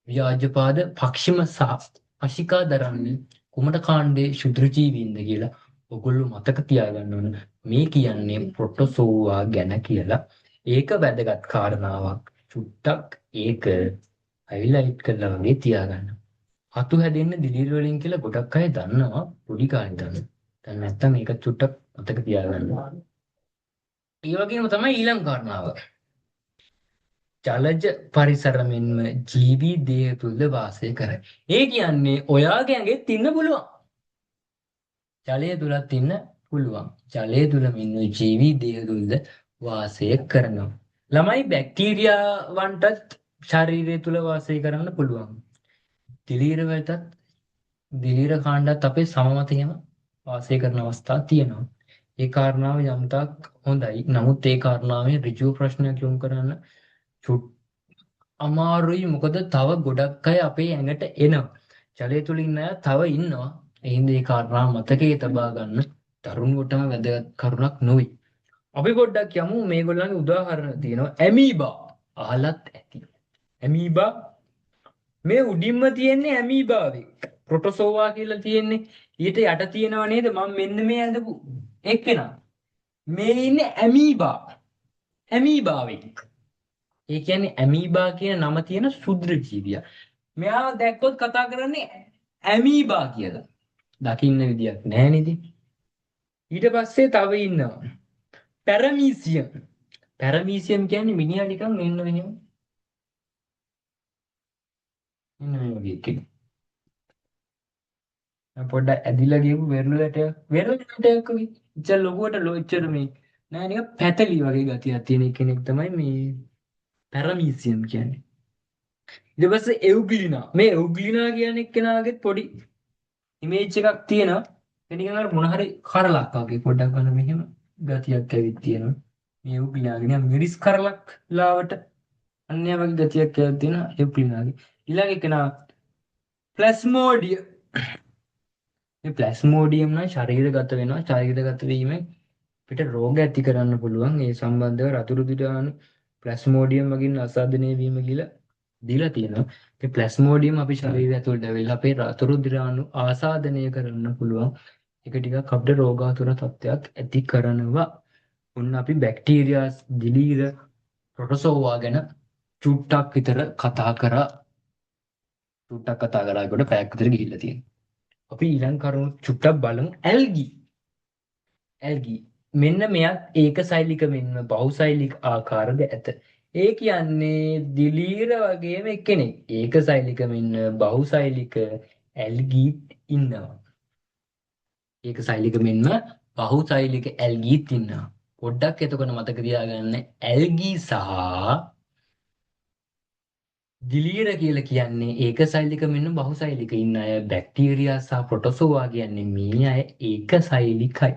ව්‍යාජපාද පක්ෂිම සහ අශිකා දරන්නේ කුමන කාණ්ඩයේ ශුද්‍රජීවීන්ද කියලා ඔගොල්ලෝ මතක තියාගන්න ඕන. මේ කියන්නේ ප්‍රොටෝසෝවා ගැන කියලා. ඒක වැදගත් කාරණාවක්. චුට්ටක් ඒක හයිලයිට් කරලා වගේ තියාගන්න. හතු හැදෙන්න දිලීර වලින් කියලා ගොඩක් අය දන්නවා පොඩි කාලේ දන්නවා. දැන් නැත්තම් ඒක චුට්ටක් මතක තියාගන්න. ඒ වගේම තමයි ඊළඟ කාරණාව. ජලජ පරිසර මෙන්ම ජීවී දේහ තුලද වාසය කරයි. ඒ කියන්නේ ඔයාගේ ඇඟෙත් ඉන්න පුළුවන්. ජලය තුලත් ඉන්න පුළුවන්. ජලය තුල ඉන්න ජීවී දේහ තුලද වාසය කරනවා. ළමයි බැක්ටීරියාවන්ටත් ශරීරය තුල වාසය කරන්න පුළුවන්. දිලීර වලටත් දිලීර කාණ්ඩත් අපේ සමමතයේම වාසය කරන අවස්ථා තියෙනවා. ඒ කාරණාව යම්තාක් හොඳයි. නමුත් ඒ කාරණාවෙන් ඍජුව ප්‍රශ්නයක් යොමු කරන්න චුට් අමාරුයි. මොකද තව ගොඩක් අය අපේ ඇඟට එනවා. ජලය තුල ඉන්න අය තව ඉන්නවා. ඒ හින්දා ඒ කාරණා මතකයේ තබා ගන්න තරුණුවටම වැදගත් කරුණක් නොවේ. අපි පොඩ්ඩක් යමු මේගොල්ලන්ගේ උදාහරණ තියෙනවා. ඇමීබා අහලත් ඇති. ඇමීබා මේ උඩින්ම තියෙන්නේ ඇමීබාවේ. ප්‍රොටෝසෝවා කියලා තියෙන්නේ. ඊට යට තියෙනව නේද? මම මෙන්න මේ ඇඳපු එක්කෙනා. මේ ඉන්නේ ඇමීබා. ඇමීබාවේ. ඒ කියන්නේ ඇමීබා කියන නම තියෙන ශුද්‍ර ජීවියා. මෙයාව දැක්කොත් කතා කරන්නේ ඇමීබා කියලා. දකින්න විදියක් නැහැ නේද? ඊට පස්සේ තව ඉන්නවා. පැරමීසියම්. පැරමීසියම් කියන්නේ මිනිහා නිකන් මෙන්න මෙහෙම. මෙන්න මේ වගේ කෙනෙක්. පොඩ්ඩක් ඇදිලා ගියපු වෙරළු ඇටයක්. වෙරළු ඇටයක් වගේ. ඉතින් ලොකුවට ලොච්චර මේ නෑ නිකන් පැතලි වගේ ගතියක් තියෙන කෙනෙක් තමයි මේ පැරමීසියම් කියන්නේ. ඊට පස්සේ එව්ග්ලිනා. මේ එව්ග්ලිනා කියන එක්කෙනාගෙත් පොඩි ඉමේජ් එකක් තියෙනවා. ඒ නිකන් අර මොන හරි කරලක් වගේ පොඩ්ඩක් බලන්න මෙහෙම ගතියක් ඇවිත් තියෙනවා. මේ එව්ග්ලිනාගේ නිකන් මිරිස් කරලක් ලාවට අන්‍ය වගේ ගතියක් ඇවිත් තියෙනවා එව්ග්ලිනාගේ. ඊළඟ එකනා ප්ලැස්මෝඩිය. මේ ප්ලැස්මෝඩියම් නම් ශරීරගත වෙනවා. ශරීරගත වීමෙන් පිට රෝග ඇති කරන්න පුළුවන්. ඒ සම්බන්ධව රතුරු දිඩාණු ප්ලැස්මෝඩියම් වගේ අසාධනය වීම කියලා දීලා තියෙනවා. ඒ ප්ලැස්මෝඩියම් අපි ශරීරය ඇතුළට ඇවිල්ලා අපේ රතුරු දිඩාණු ආසාදනය කරන්න පුළුවන්. ඒක ටිකක් අපිට රෝගාතුර තත්ත්වයක් ඇති කරනවා. ඔන්න අපි බැක්ටීරියාස්, දිලීර, ප්‍රොටෝසෝවා ගැන චුට්ටක් විතර කතා කරා. චුට්ටක් කතා කරාකොට පැයක් විතර ගිහිල්ලා තියෙනවා. අපි ඊළඟ කරුණු චුට්ටක් බලමු. ඇල්ගි. ඇල්ගි මෙන්න මෙයත් ඒකසෛලික මෙන්ම බහුසෛලික ආකාරද ඇත. ඒ කියන්නේ දිලීර වගේම එක්කෙනෙක්. ඒකසෛලික මෙන්න බහුසෛලික ඇල්ගීත් ඉන්නවා. ඒකසෛලික මෙන්ම බහුසෛලික ඇල්ගීත් ඉන්නවා. පොඩ්ඩක් එතකොට මතක තියාගන්න ඇල්ගී සහ දිලීර කියලා කියන්නේ ඒකසෛලික මෙන්න බහුසෛලික ඉන්න අය. බැක්ටීරියා සහ ප්‍රොටෝසෝවා කියන්නේ මේ අය ඒකසෛලිකයි.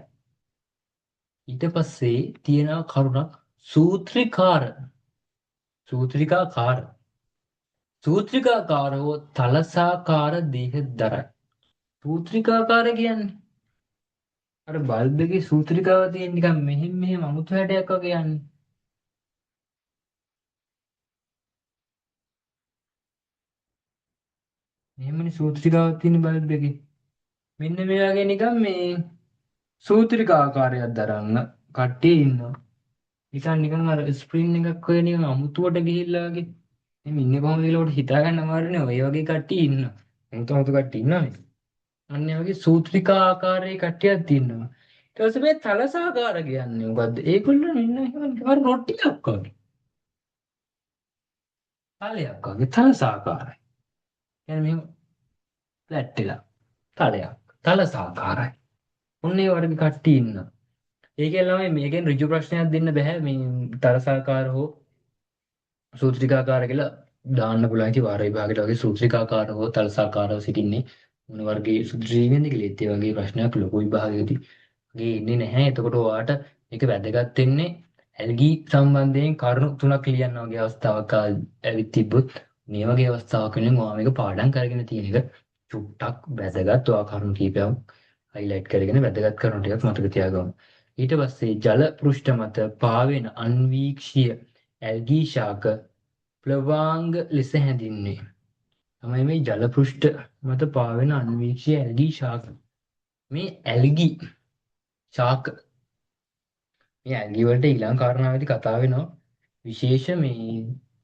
ඊට පස්සේ තියෙනවා කරුණක් සූත්‍රිකාර. සූත්‍රිකාකාර. සූත්‍රිකාකාරෝ තලසාකාර දේහ දරයි. සූත්‍රිකාකාර කියන්නේ අර බල්බ් එකේ සූත්‍රිකාව තියෙන නිකන් මෙහෙම මෙහෙම අමුතු හැඩයක් වගේ යන්නේ. මෙහෙමනේ සූත්‍රිකාවක් තියෙන බල්බ් එකේ. මෙන්න මේ වගේ නිකන් මේ සූත්‍රිකාකාරයක් දරන්න කට්ටිය ඉන්නවා. නිකන් අර ස්ප්‍රින් එකක් ඔය නිකන් අමුතුවට ගිහිල්ලා වගේ. මේ ඉන්නේ කොහොමද කියලා උඩ හිතා ගන්න අමාරුනේ. ඔය වගේ කට්ටිය ඉන්නවා. අමුතු අමුතු කට්ටිය ඉන්නවා මේ. අන්න ඒ වගේ සූත්‍රිකා ආකාරයේ කට්ටියක් තියෙනවා. ඊට පස්සේ මේ තලසාකාර කියන්නේ මොකද්ද? ඒගොල්ලෝ මෙන්න එහෙම රොට්ටියක් වගේ. තලයක් වගේ තලසාකාරයි. කියන්නේ මෙහෙම ෆ්ලැට් වෙලා තලයක්. තලසාකාරයි. ඔන්න ඒ වගේ කට්ටිය ඉන්නවා. ඒකෙන් ළමයි මේකෙන් ඍජු ප්‍රශ්නයක් දෙන්න බෑ. මේ තලසාකාර හෝ සූත්‍රිකාකාර කියලා දාන්න පුළුවන්. ඉතින් වාර විභාගයට වගේ සූත්‍රිකාකාර හෝ තලසාකාරව සිටින්නේ මොන වර්ගයේ සුත්‍රීවින්ද කියලා. ඒ වගේ ප්‍රශ්නයක් ලොකු විභාගයකදී ගේ ඉන්නේ නැහැ. එතකොට ඔයාට මේක වැදගත් වෙන්නේ ඇල්ගී සම්බන්ධයෙන් කරුණු තුනක් ලියන්න වගේ අවස්ථාවක් ඇවිත් තිබ්බොත් මේ වගේ අවස්ථාවක වෙනින් ඔයා මේක පාඩම් කරගෙන තියෙන එක චුට්ටක් වැදගත්. ඔයා කරුණු කීපයක් හයිලයිට් කරගෙන වැදගත් කරුණු ටිකක් මතක තියාගන්න. ඊට පස්සේ ජල පෘෂ්ඨ මත පාවෙන අන්වීක්ෂීය ඇල්ගී ශාක ප්ලවාංග ලෙස හැඳින්වේ. තමයි මේ ජල පෘෂ්ඨ මත පාවෙන අන්වීක්ෂීය ඇල්ගී ශාක. මේ ඇල්ගී ශාක මේ ඇල්ගී වලට ඊළඟ කාරණාවේදී කතා වෙනවා විශේෂ මේ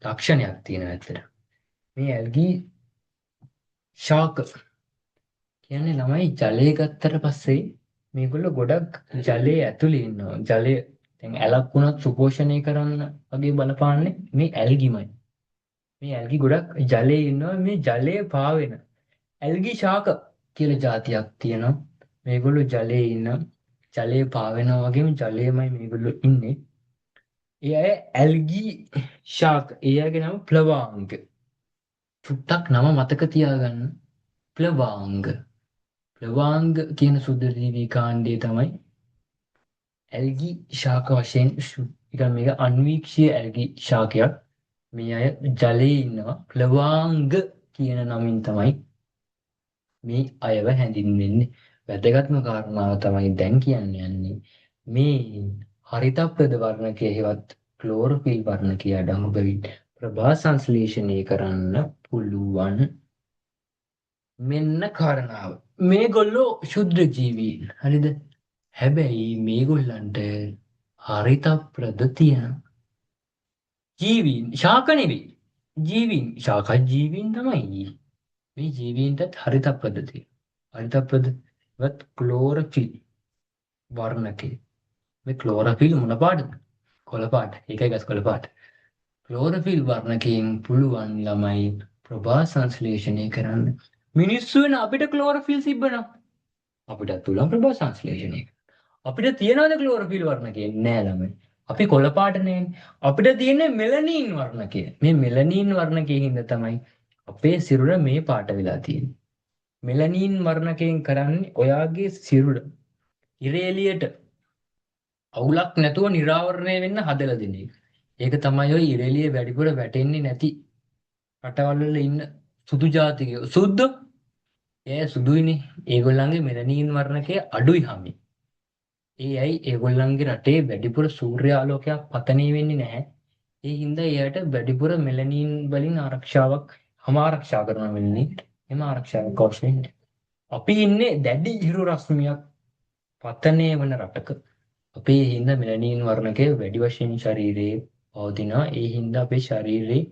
ලක්ෂණයක් තියෙනවා ඇත්තට. මේ ඇල්ගී ශාක කියන්නේ ළමයි ජලය ගත්තට පස්සේ මේගොල්ලෝ ගොඩක් ජලයේ ඇතුලේ ඉන්නවා. ජලය දැන් ඇලක් වුණත් සුපෝෂණය කරන්න වගේ බලපාන්නේ මේ ඇල්ගිමයි. මේ ඇල්ගි ගොඩක් ජලයේ ඉන්නවා. මේ ජලයේ පාවෙන ඇල්ගි ශාක කියලා જાතියක් තියෙනවා. මේගොල්ලෝ ජලයේ ඉන්න ජලයේ පාවෙනවා වගේම ජලයේමයි මේගොල්ලෝ ඉන්නේ. ඒ අය ඇල්ගි ශාක. ඒ අයගේ නම ප්ලවාංග. චුට්ටක් නම මතක තියාගන්න. ප්ලවාංග. ප්ලවාංග කියන සුද්ධජීවී කාණ්ඩය තමයි ඇල්ගි ශාක වශයෙන් නිකන් මේක අන්වීක්ෂීය ඇල්ගි ශාකයක්. මේ අය ජලයේ ඉන්නවා. ප්ලවාංග කියන නමින් තමයි මේ අයව හැඳින්වෙන්නේ. වැදගත්ම කාරණාව තමයි දැන් කියන්න යන්නේ මේ හරිතප්‍රද වර්ණකයේ හෙවත් ක්ලෝරොෆිල් වර්ණකයේ අඩංගු බැවින් ප්‍රභා සංශ්ලේෂණය කරන්න පුළුවන්. මෙන්න කාරණාව. මේගොල්ලෝ ශුද්ධ ජීවීන්. හරිද? හැබැයි මේගොල්ලන්ට හරිතප්‍රද තියෙනවා. ජීවීන් ශාක නෙවෙයි. ජීවීන් ශාක ජීවීන් තමයි. මේ ජීවීන්ටත් හරිතප්‍රද තියෙනවා. හරිතප්‍රදවත් ක්ලෝරොෆිල් වර්ණකේ. මේ ක්ලෝරොෆිල් මොන පාටද? කොළ පාට. ඒකයි ගස් කොළ පාට. ක්ලෝරොෆිල් වර්ණකයෙන් පුළුවන් ළමයි ප්‍රභා සංශ්ලේෂණය කරන්න. මිනිස්සු වෙන අපිට ක්ලෝරොෆිල් තිබ්බනම් අපිටත් පුළුවන් ප්‍රභා සංශ්ලේෂණය කරන්න. අපිට තියනවද ක්ලෝරොෆිල් වර්ණකය? නෑ ළමයි. අපි කොළ පාට නෑනේ. අපිට තියෙන්නේ මෙලනින් වර්ණකය. මේ මෙලනින් වර්ණකයේ හින්දා තමයි අපේ සිරුර මේ පාට වෙලා තියෙන්නේ. මෙලනින් වර්ණකයෙන් කරන්නේ ඔයාගේ සිරුර ඉර එළියට අවුලක් නැතුව නිරාවරණය වෙන්න හදලා දෙන එක. ඒක තමයි ඔය ඉර එළිය වැඩිපුර වැටෙන්නේ නැති රටවල් වල ඉන්න සුදු ජාතිකයෝ. සුද්දෝ සුදුයිනේ. ඒගොල්ලන්ගේ මෙලනින් වර්ණකය අඩුයි හැමි. ඇයි ඒගොල්ලන්ගේ රටේ වැඩිපුර සූර්යාලෝකයක් පතනය වෙන්නේ නැහැ. ඒ හින්දා එයාට වැඩිපුර මෙලනින් වලින් ආරක්ෂාවක් ආරක්ෂා කරන මෙලනින් එම ආරක්ෂාවක් අවශ්‍ය වෙන්නේ. අපි ඉන්නේ දැඩි හිරු රශ්මියක් පතනය වන රටක. අපේ හින්දා මෙලනින් වර්ණකය වැඩි වශයෙන් ශරීරයේ පවතිනවා. ඒ හින්දා අපේ ශරීරයේ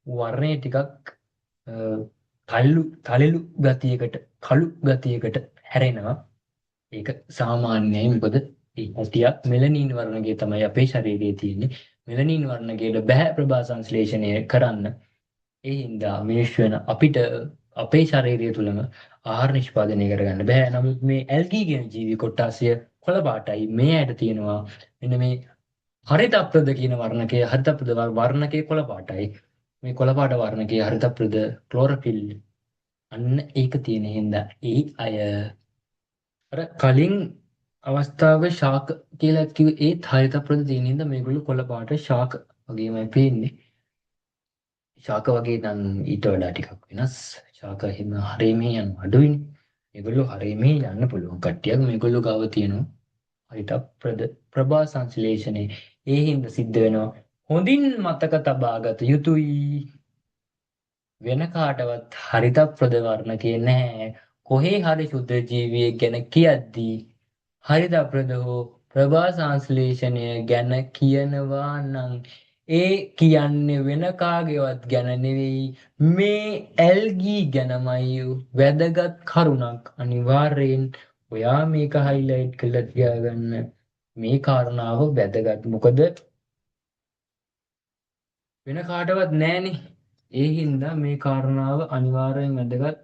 වර්ණය ටිකක් තලෙලු ගතියකට කළු ගතියකට හැරෙනවා. ඒක සාමාන්‍යයි. මොකද ඒ ඇටියක් මෙලනින් වර්ණකය තමයි අපේ ශරීරයේ තියෙන්නේ. මෙලනින් වර්ණකයට බෑ ප්‍රභා සංශ්ලේෂණය කරන්න. ඒ හින්දා මිනිස් වෙන අපිට අපේ ශරීරය තුළම ආහාර නිෂ්පාදනය කරගන්න බෑ. නමුත් මේ ඇල්ගී කියන ජීවි කොට්ටාසය කොළ පාටයි. මේ ඇයට තියෙනවා මෙන්න මේ හරිතප්‍රද කියන වර්ණකය. හරිතප්‍රද වර්ණකයේ කොළ පාටයි. මේ කොළ පාට වර්ණකයේ හරිතප්‍රද ක්ලෝරොෆිල් අන්න ඒක තියෙන හින්දා ඒ අය අර කලින් අවස්ථාවේ ශාක කියලා කිව්වේ ඒ හරිතප්‍රද තියෙන හින්දා මේගොල්ලෝ කොළ පාට ශාක වගේමයි පේන්නේ. ශාක වගේ නම් ඊට වඩා ටිකක් වෙනස්. ශාක හිම හරේමේ යන අඩුයිනේ. මේගොල්ලෝ හරේමේ යන්න පුළුවන් කට්ටියක් මේගොල්ලෝ ගාව තියෙනවා. හරිතප්‍රද ප්‍රභා සංශ්ලේෂණය ඒ හින්දා සිද්ධ වෙනවා. හොඳින් මතක තබා ගත යුතුයි. වෙන කාටවත් හරිතප්‍රද වර්ණකය නැහැ. කොහේ හරි ශුද්ධ ජීවියෙක් ගැන කියද්දී හරිතප්‍රද හෝ ප්‍රභා සංශ්ලේෂණය ගැන කියනවා නම් ඒ කියන්නේ වෙන කාගේවත් ගැන නෙවෙයි මේ ඇල්ගී ගැනමයි. වැදගත් කරුණක්. අනිවාර්යෙන් ඔයා මේක හයිලයිට් කරලා තියාගන්න. මේ කාරණාව වැදගත්. මොකද වෙන කාටවත් නැහනේ. ඒ හින්දා මේ කාරණාව අනිවාර්යෙන් වැදගත්.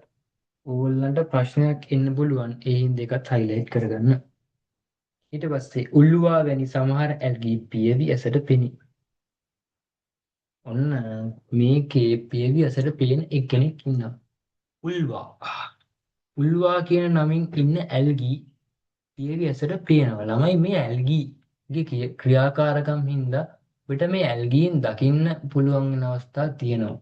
ඕගොල්ලන්ට ප්‍රශ්නයක් එන්න පුළුවන්. ඒ හින්දා එකත් හයිලයිට් කරගන්න. ඊට පස්සේ උල්ලුවා වැනි සමහර ඇල්ගී පියවි ඇසට පෙනේ. ඔන්න මේකේ පියවි ඇසට පේන එක්කෙනෙක් ඉන්නවා. උල්වා. උල්වා කියන නමින් ඉන්න ඇල්ගී පියවි ඇසට පේනවා. ළමයි මේ ඇල්ගීගේ ක්‍රියාකාරකම් හින්දා අපිට මේ ඇල්ගීන් දකින්න පුළුවන් වෙන අවස්ථා තියෙනවා.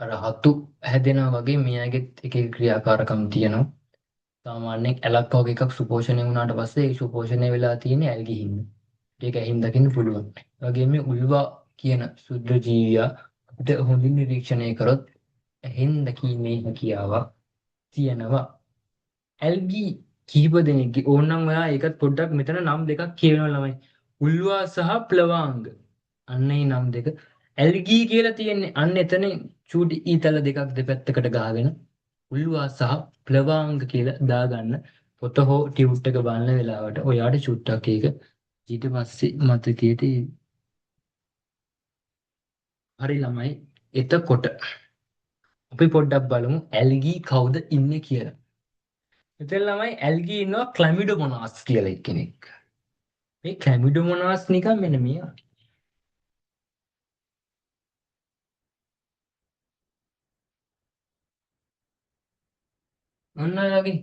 අර හතු හැදෙනවා වගේ මෙයාගෙත් එක එක ක්‍රියාකාරකම් තියෙනවා. සාමාන්‍යයෙන් ඇලක් වගේ එකක් සුපෝෂණය වුණාට පස්සේ ඒ සුපෝෂණය වෙලා තියෙන ඇල්ගී හින්දා. ඒක ඇහින් දකින්න පුළුවන්. ඒ වගේම මේ උල්වා කියන සුද්ධ ජීවියා අපිට හොඳින් නිරීක්ෂණය කරොත් ඇහෙන් දැකීමේ හැකියාවක් තියෙනවා. ඇල්ගී කීප දෙනෙක්ගේ ඕනනම් ඔයා ඒකත් පොඩ්ඩක් මෙතන නම් දෙකක් කියවෙනවා ළමයි. උල්වා සහ ප්ලවාංග. අන්න ඒ නම් දෙක. ඇල්ගී කියලා තියෙන්නේ අන්න එතන චූටි ඊතල දෙකක් දෙපැත්තකට ගහගෙන උල්වා සහ ප්ලවාංග කියලා දාගන්න. පොත හෝ ටියුට් එක බලන වෙලාවට ඔයාට චුට්ටක් ඒක ඊට පස්සේ මතකයට හරි ළමයි. එතකොට අපි පොඩ්ඩක් බලමු ඇල්ගී කවුද ඉන්නේ කියලා. මෙතන ළමයි ඇල්ගී ඉන්නවා ක්ලැමිඩෝමොනාස් කියලා එක්කෙනෙක්. මේ ක්ලැමිඩෝමොනාස් නිකන් මෙන්න මෙයා. ඔන්න ඔයගේ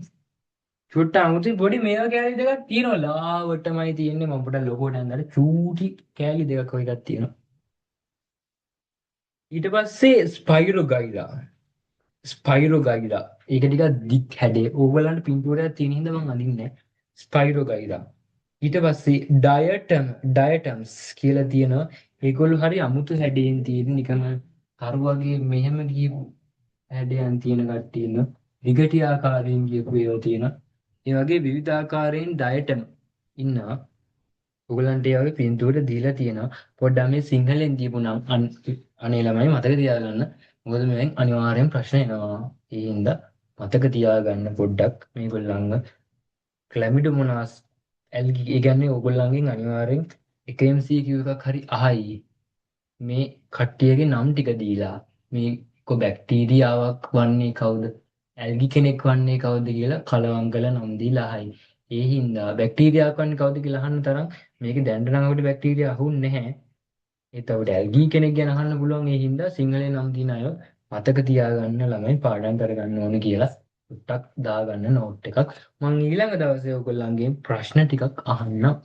චුට්ට අමුතුයි පොඩි මේවා කෑලි දෙකක් තියෙනවා. ලාවටමයි තියෙන්නේ. මම පොඩ්ඩක් ලොකෝට ඇඳලා චූටි කෑලි දෙකක් ඔය එකක් තියෙනවා. ඊට පස්සේ ස්පයිරෝගයිලා. ඒක ටිකක් දික් හැඩේ. ඕගලන්ට පින්තූරයක් තියෙන හින්දා මම අඳින්නේ නැහැ. ස්පයිරෝගයිලා. ඊට පස්සේ ඩයටම්ස් කියලා තියෙනවා. ඒගොල්ලෝ හරි අමුතු හැඩයෙන් තියෙන නිකන් කරු වගේ මෙහෙම ගියපු හැඩයන් තියෙන කට්ටිය ඉන්නවා. විගටි ආකාරයෙන් ගියපු ඒවා තියෙනවා. ඒ වගේ විවිධ ආකාරයෙන් ඩයටම් ඉන්නවා. ඔයගලන්ට ඒ වගේ පින්තූර දීලා තියෙනවා. පොඩ්ඩක් මේ සිංහලෙන් දීපු නම් අනේ ළමයි මතක තියාගන්න. මොකද මෙන් අනිවාර්යෙන් ප්‍රශ්න එනවා. ඒ හින්දා මතක තියාගන්න පොඩ්ඩක් මේගොල්ලන්ව ක්ලැමිඩෝමොනාස් ඇල්ගී. ඒ කියන්නේ ඔයගොල්ලන්ගෙන් අනිවාර්යෙන් එක MCQ එකක් හරි අහයි. මේ කට්ටියගේ නම් ටික දීලා මේ කො බැක්ටීරියාවක් වන්නේ කවුද? ඇල්ගී කෙනෙක් වන්නේ කවුද කියලා කලවම් කළ නම් දීලා අහයි. ඒ හින්දා බැක්ටීරියා කන්නේ කවුද කියලා අහන්න තරම් මේක දැනට නම් අපිට බැක්ටීරියා අහුන්නේ නැහැ. ඒත් අපිට ඇල්ගී කෙනෙක් ගැන අහන්න පුළුවන්. ඒ හින්දා සිංහලෙන් නම් දින අය මතක තියාගන්න ළමයි පාඩම් කරගන්න ඕන කියලා ටක් දාගන්න නෝට් එකක්. මම ඊළඟ දවසේ ඔයගොල්ලන්ගේ ප්‍රශ්න ටිකක් අහන්නම්.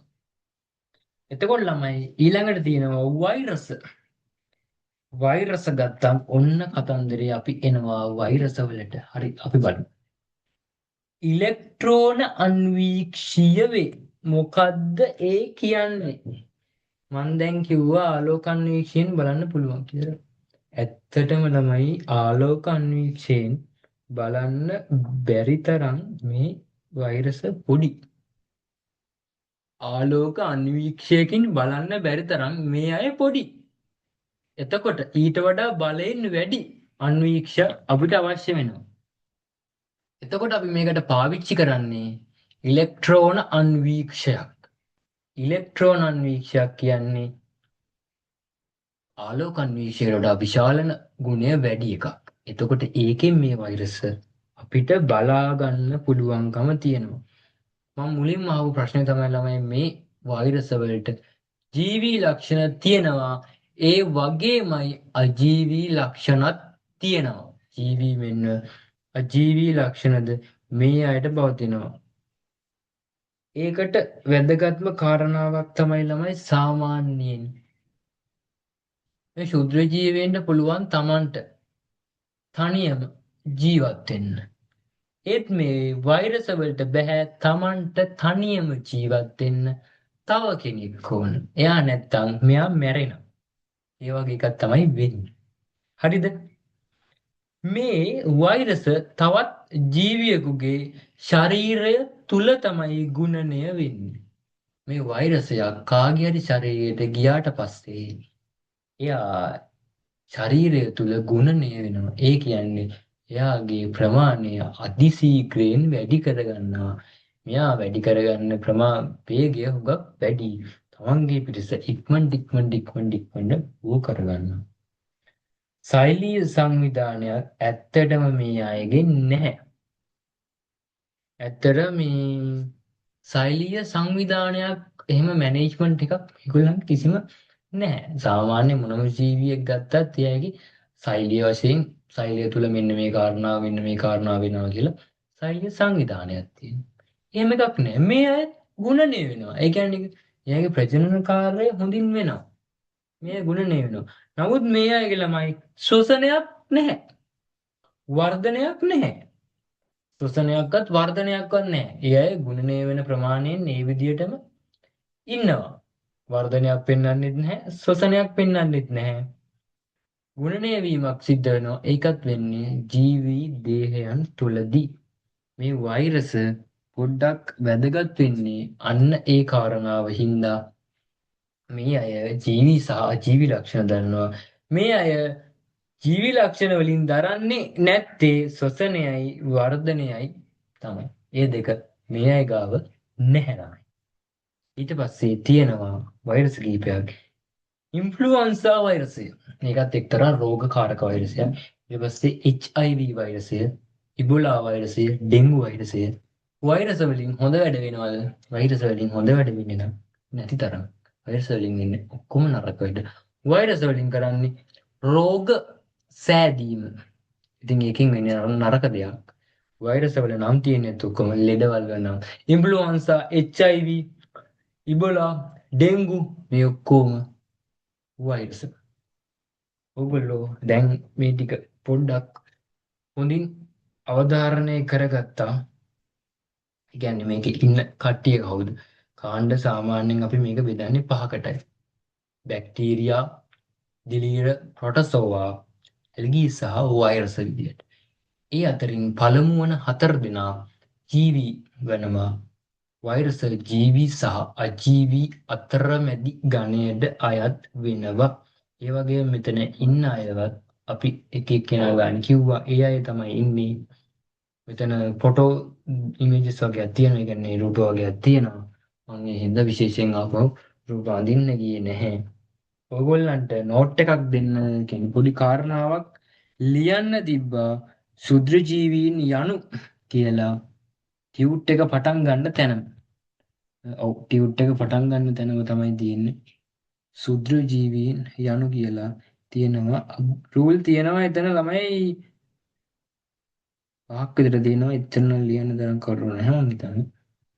එතකොට ළමයි ඊළඟට තියෙනවා වෛරස්. වෛරස ගත්තම් ඔන්න කතන්දරේ අපි එනවා වෛරස වලට. හරි අපි බලමු. ඉලෙක්ට්‍රෝන අන්වීක්ෂීය වේ. මොකද්ද ඒ කියන්නේ? මම දැන් කිව්වා ආලෝක අන්වීක්ෂයෙන් බලන්න පුළුවන් කියලා. ඇත්තටම ළමයි ආලෝක අන්වීක්ෂයෙන් බලන්න බැරි තරම් මේ වෛරස පොඩි. ආලෝක අන්වීක්ෂයකින් බලන්න බැරි තරම් මේ අය පොඩි. එතකොට ඊට වඩා බලයෙන් වැඩි අන්වීක්ෂ අපිට අවශ්‍ය වෙනවා. එතකොට අපි මේකට පාවිච්චි කරන්නේ ඉලෙක්ට්‍රෝන අන්වීක්ෂයක්. ඉලෙක්ට්‍රෝන අන්වීක්ෂයක් කියන්නේ ආලෝක අන්වීක්ෂයට වඩා විශාලන ගුණය වැඩි එකක්. එතකොට ඒකෙන් මේ වෛරස අපිට බලා ගන්න පුළුවන්කම තියෙනවා. මම මුලින්ම අහපු ප්‍රශ්නේ තමයි ළමයි මේ වෛරස වලට ජීවී ලක්ෂණ තියෙනවා. ඒ වගේමයි අජීවී ලක්ෂණත් තියෙනවා. ජීවී වෙන්න අජීවී ලක්ෂණද මේ අයට පවතිනවා. ඒකට වැදගත්ම කාරණාවක් තමයි ළමයි සාමාන්‍යයෙන් මේ ශුද්‍ර ජීවීන්ට පුළුවන් Tamanට තනියම ජීවත් වෙන්න. ඒත් මේ වෛරස වලට බෑ Tamanට තනියම ජීවත් වෙන්න. තව කෙනෙක් ඕන. එයා නැත්තම් මෙයා මැරෙනවා. ඒ වගේ එකක් තමයි වෙන්නේ. හරිද? මේ වෛරස තවත් ජීවියෙකුගේ ශරීරය තුල තමයි ගුණණය වෙන්නේ. මේ වෛරසයක් කාගේ හරි ශරීරයට ගියාට පස්සේ එයා ශරීරය තුල ගුණණය වෙනවා. ඒ කියන්නේ එයාගේ ප්‍රමාණය අතිශීඝ්‍රයෙන් වැඩි කරගන්නවා. මෙයා වැඩි කරගන්න වේගය හුඟක් වැඩි. තමන්ගේ පිටස ඉක්මනට වූ කරගන්නවා. ශෛලීය සංවිධානයක් ඇත්තටම මේ අයගේ නැහැ. ඇත්තට මේ ශෛලීය සංවිධානයක් එහෙම මැනේජ්මන්ට් එකක් ඒගොල්ලන්ට කිසිම නැහැ. සාමාන්‍ය මොනම ජීවියෙක් ගත්තත් එයාගේ ශෛලීය වශයෙන් ශෛලිය තුල මෙන්න මේ කාරණාව වෙනවා කියලා ශෛලීය සංවිධානයක් තියෙනවා. එහෙම එකක් නැහැ. මේ අය ගුණණය වෙනවා. ඒ කියන්නේ එයාගේ ප්‍රජනන කාර්යය හොඳින් වෙනවා. මේ ගුණණය වෙනවා. නමුත් මේ අයගේ ළමයි ශ්වසනයක් නැහැ. වර්ධනයක් නැහැ. ශ්වසනයක්වත් වර්ධනයක්වත් නැහැ. ඒ අය ගුණණය වෙන ප්‍රමාණයෙන් මේ විදිහටම ඉන්නවා. වර්ධනයක් පෙන්වන්නෙත් නැහැ, ශ්වසනයක් පෙන්වන්නෙත් නැහැ. ගුණණය වීමක් සිද්ධ වෙනවා. ඒකත් වෙන්නේ ජීවී දේහයන් තුලදී. මේ වෛරස පොඩ්ඩක් වැදගත් වෙන්නේ අන්න ඒ කාරණාව හින්දා මේ අය ජීවි සහ අජීවි ලක්ෂණ දන්නවා. මේ අය ජීවි ලක්ෂණ වලින් දරන්නේ නැත්තේ ශ්වසනයයි වර්ධනයයි තමයි. ඒ දෙක මේ අය ගාව නැහැ. ඊට පස්සේ තියෙනවා වෛරස් කීපයක්. ඉන්ෆ්ලුවන්සා වෛරසය. මේකත් එක්තරා රෝගකාරක වෛරසයක්. ඊට පස්සේ HIV වෛරසය, ඉබෝලා වෛරසය, ඩෙන්ගු වෛරසය. වෛරස් වලින් හොඳ වැඩ වෙනවද? වෛරස් වලින් හොඳ වැඩ වෙන්නේ නැති තරම්. වෛරස් වලින් ඉන්නේ ඔක්කොම නරක වැඩ. වෛරස් වලින් කරන්නේ රෝග සෑදීම. ඉතින් ඒකෙන් වෙන්නේ නරක දෙයක්. වෛරස් වල නම් තියෙන්නේ ඔක්කොම ලෙඩවල් ගන්නවා. ඉන්ෆ්ලුවන්සා, HIV, ඉබෝලා, ඩෙන්ගු මේ ඔක්කොම වෛරස්. ඔයගොල්ලෝ දැන් මේ ටික පොඩ්ඩක් හොඳින් අවධාරණය කරගත්තා. ඒ කියන්නේ මේකේ ඉන්න කට්ටිය කවුද? කාණ්ඩ සාමාන්‍යයෙන් අපි මේක බෙදන්නේ පහකටයි. බැක්ටීරියා, දිලීර, ප්‍රොටසෝවා, ඇල්ගී සහ වෛරස් විදියට. ඒ අතරින් පළමු වන 4 දෙනා ජීවි වෙනවා. වෛරස් ජීවි සහ අජීවි අතරමැදි ගණයට අයත් වෙනවා. ඒ වගේම මෙතන ඉන්න අයවත් අපි එක එක්කෙනා ගන්න කිව්වා. ඒ අය තමයි ඉන්නේ. මෙතන ෆොටෝ ඉමේජස් වගේක් තියෙනවා. ඒ කියන්නේ රූප වගේක් තියෙනවා. මම ඒ හින්දා විශේෂයෙන් ආපහු රූප අඳින්න ගියේ නැහැ. ඔයගොල්ලන්ට නෝට් එකක් දෙන්න කියන පොඩි කාරණාවක් ලියන්න තිබ්බා. ශුද්‍ර ජීවීන් යනු කියලා ටියුට් එක පටන් ගන්න තැන. ඔව් ටියුට් එක පටන් ගන්න තැනම තමයි තියෙන්නේ. සුද්‍ර ජීවීන් යනු කියලා තියෙනවා. රූල් තියෙනවා එතන ළමයි පහක් විතර තියෙනවා. එතන ලියන්න තරම් කරුණු නැහැ මං හිතන්නේ.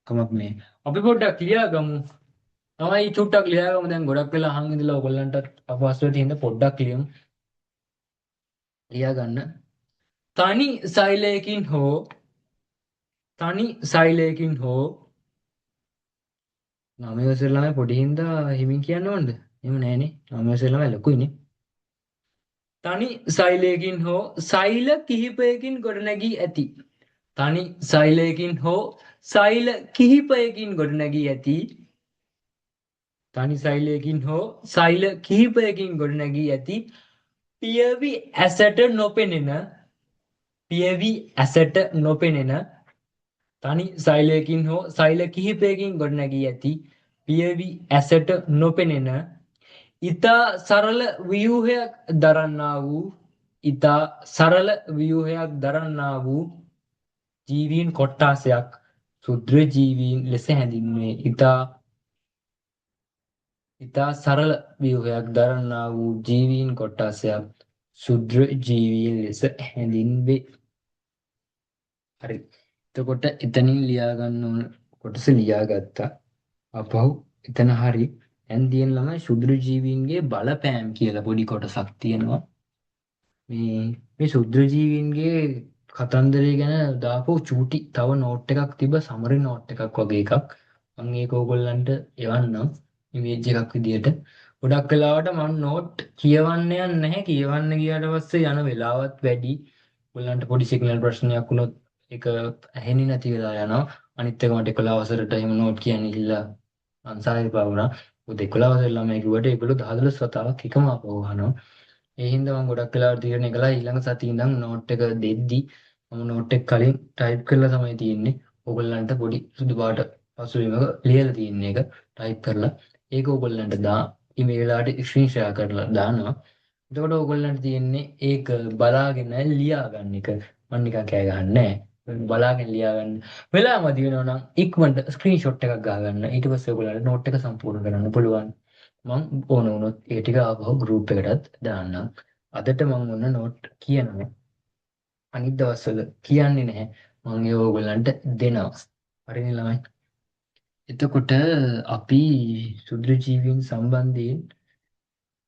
කමක් නෑ. අපි පොඩ්ඩක් ලියා ගමු. තමයි චුට්ටක් ලියා ගමු. දැන් ගොඩක් වෙලා අහන් ඉඳලා ඔයගොල්ලන්ට අපහසු වෙති හින්දා පොඩ්ඩක් ලියමු. ලියා ගන්න. තනි සෛලයකින් හෝ තනි සෛලයකින් හෝ නවය වසර ළමයි පොඩි හින්දා හිමින් කියන්න ඕනද? එහෙම නෑනේ. නවය වසර ළමයි ලොකුයිනේ. තනි සෛලයකින් හෝ සෛල කිහිපයකින් ගොඩනැගී ඇති. තනි සෛලයකින් හෝ සෛල කිහිපයකින් ගොඩනැගී ඇති. තනි සෛලයකින් හෝ සෛල කිහිපයකින් ගොඩනැගී ඇති. පියවි ඇසට නොපෙනෙන පියවි ඇසට නොපෙනෙන තනි සෛලයකින් හෝ සෛල කිහිපයකින් ගොඩනැගී ඇති. පියවි ඇසට නොපෙනෙන ඉතා සරල ව්‍යුහයක් දරන්නා වූ ඉතා සරල ව්‍යුහයක් දරන්නා වූ ජීවීන් කොට්ටාසයක් ශුද්‍ර ජීවීන් ලෙස හැඳින්වේ. ඉතා සරල ව්‍යුහයක් දරන්නා වූ ජීවීන් කොට්ටාසයක් ශුද්‍ර ජීවීන් ලෙස හැඳින්වේ. හරි. එතකොට එතනින් ලියා ගන්න ඕන කොටස ලියාගත්තා. අපහු එතන හරි. දැන් තියෙන ළමයි ශුද්‍ර ජීවීන්ගේ බලපෑම් කියලා පොඩි කොටසක් තියෙනවා. මේ ශුද්‍ර ජීවීන්ගේ කතන්දරය ගැන දාපු චූටි තව නෝට් එකක් තිබ්බ සමරි නෝට් එකක් වගේ එකක්. මම ඒක ඕගොල්ලන්ට එවන්නම් ඉමේජ් එකක් විදියට. ගොඩක් වෙලාවට මම නෝට් කියවන්න යන්නේ නැහැ. කියවන්න ගියාට පස්සේ යන වෙලාවත් වැඩි. ඔයගොල්ලන්ට පොඩි සිග්නල් ප්‍රශ්නයක් වුණොත් ඒක ඇහෙන්නේ නැති වෙලා යනවා. අනිත් එක මට 11 වසරට එහෙම නෝට් කියන්න ගිහිල්ලා අන්සාරේ පාවුණා. මොකද 11 වසරේ ළමයි කිව්වට ඒගොල්ලෝ 10 වතාවක් එකම අපව අහනවා. ඒ හින්දා මම ගොඩක් වෙලාවට තීරණය කළා ඊළඟ සතියේ ඉඳන් නෝට් එක දෙද්දි මම නෝට් එක කලින් ටයිප් කරලා තමයි තියෙන්නේ. ඕගොල්ලන්ට පොඩි සුදු පාට පසුබිමක ලියලා තියෙන එක ටයිප් කරලා ඒක ඕගොල්ලන්ට ඊමේල් එකට ස්ක්‍රීන් ෂෙයා කරලා දානවා. එතකොට ඕගොල්ලන්ට තියෙන්නේ ඒක බලාගෙන ලියා ගන්න එක. මම නිකන් කෑ ගහන්නේ නැහැ. බලාගෙන ලියා ගන්න. වෙලාවමදි වෙනවා නම් ඉක්මනට ස්ක්‍රීන් ෂොට් එකක් ගහගන්න. ඊට පස්සේ ඔයගොල්ලන්ට නෝට් එක සම්පූර්ණ කරන්න පුළුවන්. මම ඕන වුණොත් ඒ ටික ආපහු ගෲප් එකටත් දාන්නම්. අදට මම ඔන්න නෝට් කියනවා. අනිත් දවස්වල කියන්නේ නැහැ. මම ඒ ඕගොල්ලන්ට දෙනවා. හරිනේ ළමයි. එතකොට අපි ශුද්‍ර ජීවීන් සම්බන්ධයෙන්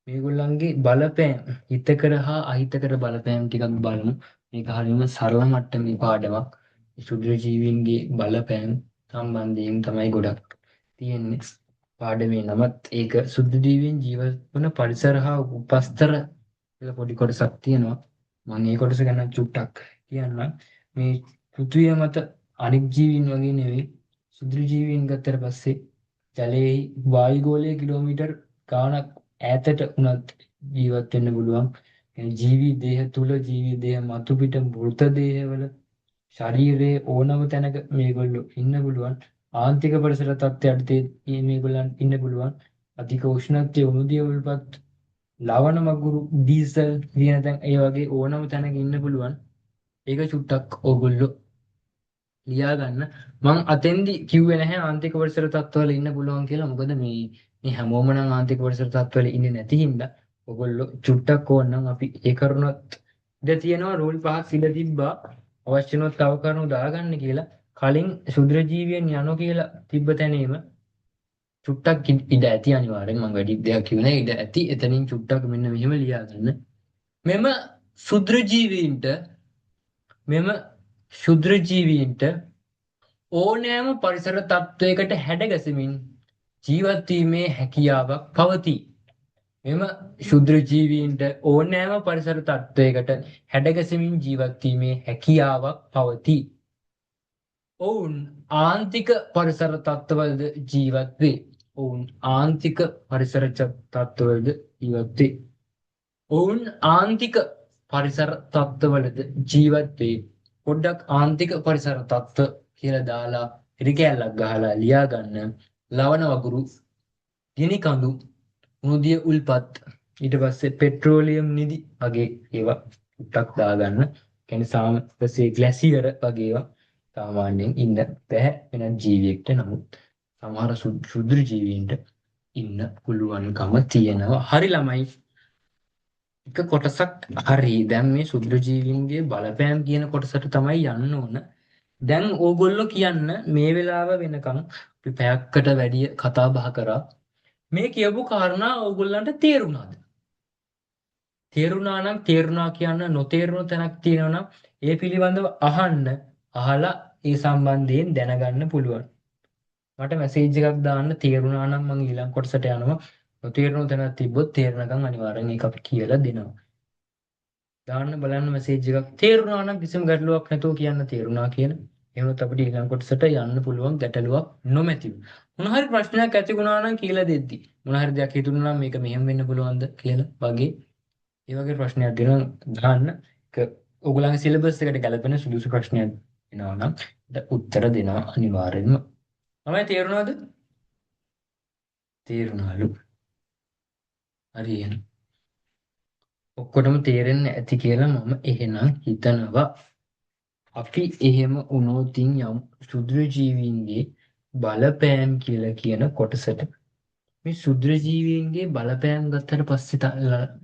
මේගොල්ලන්ගේ බලපෑම් හිතකර හා අහිතකර බලපෑම් ටිකක් බලමු. මේක හරියම සරල මට්ටමේ පාඩමක්. ශුද්‍ර ජීවීන්ගේ බලපෑම් සම්බන්ධයෙන් තමයි ගොඩක් තියෙන්නේ. පාඩමේ නමත් ඒක ශුද්‍ර ජීවීන් ජීවත් වන පරිසර හා උපස්තර කියලා පොඩි කොටසක් තියෙනවා. මම මේ කොටස ගැන චුට්ටක් කියන්නම්. මේ පෘථිවිය මත අනෙක් ජීවීන් වගේ නෙවෙයි ශුද්‍ර ජීවීන් ගත්තට පස්සේ ජලයේ වායුගෝලයේ කිලෝමීටර් ගාණක් ඈතට උනත් ජීවත් වෙන්න පුළුවන්. ජීවී දේහ තුල ජීවී දේහ මතු පිට මෘත දේහවල ශරීරයේ ඕනම තැනක මේගොල්ලෝ ඉන්න පුළුවන්. ආන්තික පරිසර තත්ත්වයට මේගොල්ලන් ඉන්න පුළුවන්. අධික උෂ්ණත්වයේ උණුදිය වලපත් ලවණ මගුරු ඩීසල් කියන තැන් ඒ වගේ ඕනම තැනක ඉන්න පුළුවන්. ඒක චුට්ටක් ඕගොල්ලෝ ලියා ගන්න. මම අතෙන්දි කිව්වේ නැහැ ආන්තික පරිසර තත්ත්වවල ඉන්න පුළුවන් කියලා. මොකද මේ හැමෝම නම් ආන්තික පරිසර තත්ත්වවල ඉන්නේ නැති හින්දා ඔයගොල්ලෝ චුට්ටක් ඕනනම් අපි ඒ කරුණත් ඉඳ තියෙනවා රූල් පහක් ඉඳ තිබ්බා. අවශ්‍ය නොත් තව කරුණු දාගන්න කියලා. කලින් ශුද්‍ර ජීවියන් යනෝ කියලා තිබ්බ තැනීම චුට්ටක් ඉඳ ඇති අනිවාර්යෙන්. මම වැඩි දෙයක් කිව්වේ නැහැ. ඉඳ ඇති එතනින් චුට්ටක් මෙන්න මෙහෙම ලියා ගන්න. මෙම ශුද්‍ර ජීවීන්ට මෙම ශුද්‍ර ජීවීන්ට ඕනෑම පරිසර තත්ත්වයකට හැඩගැසෙමින් ජීවත් වීමේ හැකියාවක් පවතී. මෙම ශුද්‍ර ජීවීන්ට ඕනෑම පරිසර තත්ත්වයකට හැඩගැසෙමින් ජීවත් වීමේ හැකියාවක් පවතී. ඔවුන් ආන්තික පරිසර තත්ත්වවලද ජීවත් වේ. ඔවුන් ආන්තික පරිසර තත්ත්වවලද ජීවත් වේ. ඔවුන් ආන්තික පරිසර තත්ත්වවලද ජීවත් වේ. පොඩ්ඩක් ආන්තික පරිසර තත්ත්ව කියලා දාලා ඉරිකැලක් ගහලා ලියා ගන්න. ලවණ වගුරු, ගිනි කඳු, උණුදිය උල්පත්, ඊට පස්සේ පෙට්‍රෝලියම් නිදි වගේ ඒවා ටක් දාගන්න. කියන්නේ සාමාන්‍යයෙන් ග්ලැසියර් වගේ ඒවා සාමාන්‍යයෙන් ඉන්න බැහැ වෙන ජීවියෙක්ට. නමුත් සමහර ශුද්‍ර ජීවීන්ට ඉන්න පුළුවන්කම තියෙනවා. හරි ළමයි. එක කොටසක් හරි. දැන් මේ ශුද්‍ර ජීවීන්ගේ බලපෑම් කියන කොටසට තමයි යන්න ඕන. දැන් ඕගොල්ලෝ කියන්න මේ වෙලාව වෙනකන් අපි පැයකට වැඩි කතා බහ කරා. මේ කියපු කාරණා ඕගොල්ලන්ට තේරුණාද? තේරුණා නම් තේරුණා කියන්න, නොතේරුණු තැනක් තියෙනවා නම් ඒ පිළිබඳව අහන්න. අහලා ඒ සම්බන්ධයෙන් දැනගන්න පුළුවන්. මට මැසේජ් එකක් දාන්න තේරුණා නම් මම ඊළඟ කොටසට යනවා. නොතේරුණු තැනක් තිබ්බොත් තේරෙනකන් අනිවාර්යෙන් ඒක අපි කියලා දෙනවා. දාන්න බලන්න මැසේජ් එකක්. තේරුණා නම් කිසිම ගැටලුවක් නැතුව කියන්න තේරුණා කියන. එහෙම නැත්නම් අපිට ඊළඟ කොටසට යන්න පුළුවන් ගැටලුවක් නොමැතිව. මොන හරි ප්‍රශ්නයක් ඇති වුණා නම් කියලා දෙද්දි. මොන හරි දෙයක් හිතුණා නම් මේක මෙහෙම වෙන්න පුළුවන්ද කියලා වගේ ඒ වගේ ප්‍රශ්නයක් දෙනවා දාන්න. ඔයගොල්ලන්ගේ සිලබස් එකට ගැලපෙන සුදුසු ප්‍රශ්නයක් එනවා නම් උත්තර දෙනවා අනිවාර්යෙන්ම. තමයි තේරුණාද? තේරුණාලු. හරි එහෙනම්. ඔක්කොටම තේරෙන්නේ ඇති කියලා මම එහෙනම් හිතනවා. අපි එහෙම වුණොතින් යම් ශුද්‍ර ජීවීන්ගේ බලපෑම් කියලා කියන කොටසට මේ ශුද්‍ර ජීවීන්ගේ බලපෑම් ගත්තට පස්සේ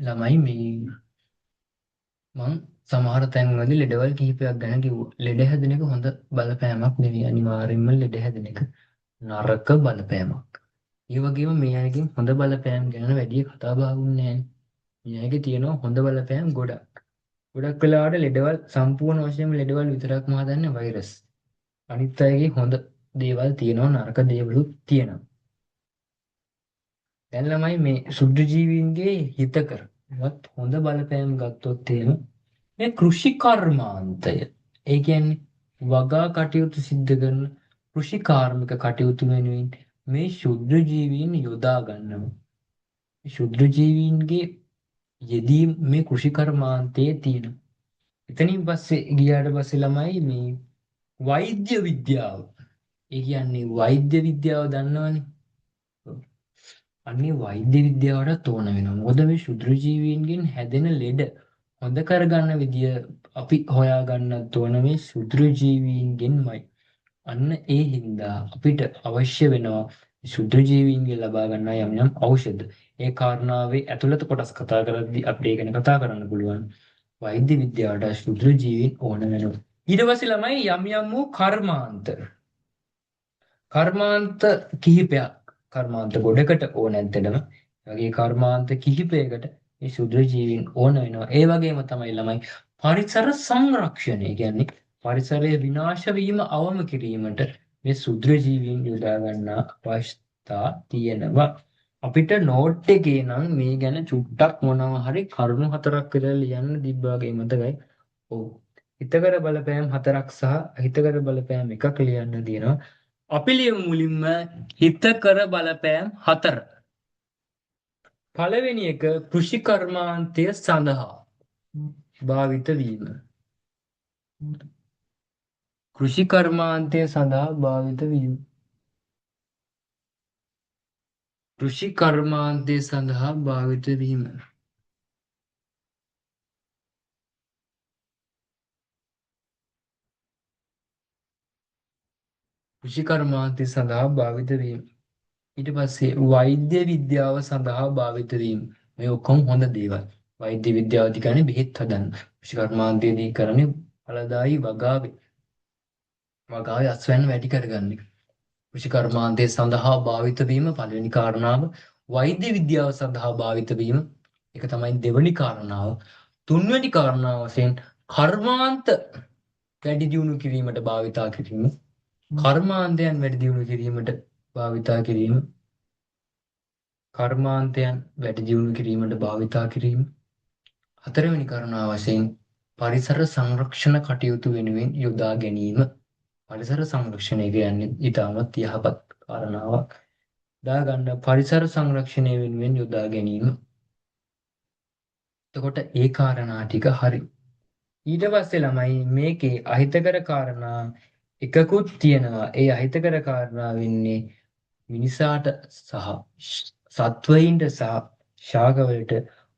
ළමයි මේ මං සමහර තැන්වලදී ලෙඩවල් කිහිපයක් ගැන කිව්වා. ලෙඩ හැදෙන එක හොඳ බලපෑමක් නෙවෙයි. අනිවාර්යෙන්ම ලෙඩ හැදෙන එක නරක බලපෑමක්. ඒ වගේම මේ අයගෙන් හොඳ බලපෑම් ගැන වැඩි කතා බහ වුණේ නැහැ. මේ අයගේ තියෙනවා හොඳ බලපෑම් ගොඩක්. ගොඩක් වෙලාවට ලෙඩවල් සම්පූර්ණ වශයෙන්ම ලෙඩවල් විතරක්ම හදන්නේ වෛරස්. අනිත් අයගේ හොඳ දේවල් තියෙනවා නරක දේවලුත් තියෙනවා. දැන් ළමයි මේ සුද්ධ ජීවීන්ගේ හිතකරවත් හොඳ බලපෑම් ගත්තොත් එහෙම මේ කෘෂි කර්මාන්තය ඒ කියන්නේ වගා කටයුතු සිද්ධ කරන කෘෂි කාර්මික කටයුතු වෙනුවෙන් මේ ශුද්ධ ජීවීන් යොදා ගන්නවා. ශුද්ධ ජීවීන්ගේ යෙදීම් මේ කෘෂි කර්මාන්තයේ තියෙනවා. එතනින් පස්සේ ගියාට පස්සේ ළමයි මේ වෛද්‍ය විද්‍යාව. ඒ කියන්නේ වෛද්‍ය විද්‍යාව දන්නවනේ. අන්නේ වෛද්‍ය විද්‍යාවට ඕන වෙනවා. මොකද මේ ශුද්‍ර ජීවීන්ගෙන් හැදෙන ලෙඩ හොඳ කරගන්න විදිය අපි හොයාගන්නත් ඕන මේ ශුද්‍ර ජීවීන්ගෙන්මයි. අන්න ඒ හින්දා අපිට අවශ්‍ය වෙනවා ශුද්‍ර ජීවීන්ගෙන් ලබා ගන්නා යම් යම් ඖෂධ. ඒ කාරණාවේ ඇතුළත කොටස් කතා කරද්දී අපිට ඒ ගැන කතා කරන්න පුළුවන්. වෛද්‍ය විද්‍යාවට ශුද්‍ර ජීවීන් ඕන වෙනවා. ඊට පස්සේ ළමයි යම් යම් වූ කර්මාන්ත කිහිපයක් කර්මාන්ත ගොඩකට ඕන ඇත්තටම. ඒ වගේ කර්මාන්ත කිහිපයකට මේ ශුද්‍ර ජීවීන් ඕන වෙනවා. ඒ වගේම තමයි ළමයි පරිසර සංරක්ෂණය කියන්නේ පරිසරය විනාශ වීම අවම කිරීමට මේ ශුද්‍ර ජීවීන් යොදා ගන්නා අවශ්‍යතා තියෙනවා. අපිට නෝට් එකේ නම් මේ ගැන චුට්ටක් මොනවා හරි කරුණු 4ක් විතර ලියන්න තිබ්බාගේ මතකයි. ඔව්. හිතකර බලපෑම් 4ක් සහ අහිතකර බලපෑම් 1ක් ලියන්න තියෙනවා. අපි ලියමු මුලින්ම හිතකර බලපෑම් 4. පළවෙනි එක කෘෂි කර්මාන්තය සඳහා භාවිත වීම. කෘෂි කර්මාන්තය සඳහා භාවිත වීම. කෘෂි කර්මාන්තය සඳහා භාවිත වීම. කෘෂි කර්මාන්තය සඳහා භාවිත වීම. ඊට පස්සේ වෛද්‍ය විද්‍යාව සඳහා භාවිත වීම. මේ ඔක්කොම හොඳ දේවල්. වෛද්‍ය විද්‍යාවදී කියන්නේ බෙහෙත් හදන්න. කෘෂි කර්මාන්තයේදී කරන්නේ ඵලදායී වගාවේ. වගාවේ අස්වැන්න වැඩි කරගන්න එක. කෘෂි කර්මාන්තය සඳහා භාවිත වීම පළවෙනි කාරණාව. වෛද්‍ය විද්‍යාව සඳහා භාවිත වීම ඒක තමයි දෙවෙනි කාරණාව. තුන්වෙනි කාරණාව වශයෙන් කර්මාන්ත වැඩි දියුණු කිරීමට භාවිතා කිරීම. කර්මාන්තයන් වැඩි දියුණු කිරීමට භාවිතා කිරීම. කර්මාන්තයන් වැඩි දියුණු කිරීමට භාවිතා කිරීම. හතරවෙනි කාරණාව වශයෙන් පරිසර සංරක්ෂණ කටයුතු වෙනුවෙන් යොදා ගැනීම. පරිසර සංරක්ෂණය කියන්නේ ඊටමත් යහපත් කාරණාවක්. දාගන්න පරිසර සංරක්ෂණය වෙනුවෙන් යොදා ගැනීම. එතකොට ඒ කාරණා ටික හරි. ඊට පස්සේ ළමයි මේකේ අහිතකර කාරණා එකකුත් තියෙනවා. ඒ අහිතකර කාරණා වෙන්නේ මිනිසාට සහ සත්වයින්ට සහ ශාකවලට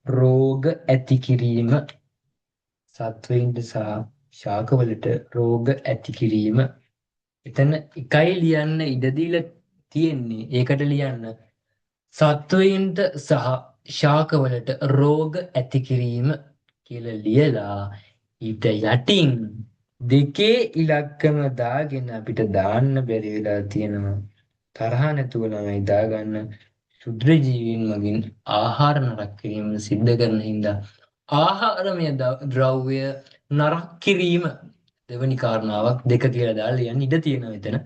රෝග ඇති කිරීම. සත්වයින්ට සහ ශාකවලට රෝග ඇති කිරීම. එතන එකයි ලියන්න ඉඩ දීලා තියෙන්නේ. ඒකට ලියන්න සත්වයින්ට සහ ශාකවලට රෝග ඇති කිරීම කියලා ලියලා ඊට යටින් දෙකේ ඉලක්කම දාගෙන අපිට දාන්න බැරි වෙලා තියෙනවා. තරහ නැතුව ළමයි දාගන්න ශුද්‍ර ජීවීන් මගින් ආහාර නරක කිරීම සිද්ධ කරන හින්දා ආහාරමය ද්‍රව්‍ය නරක කිරීම දෙවැනි කාරණාවක් දෙක කියලා දාලා ලියන්න ඉඩ තියෙනවා එතන.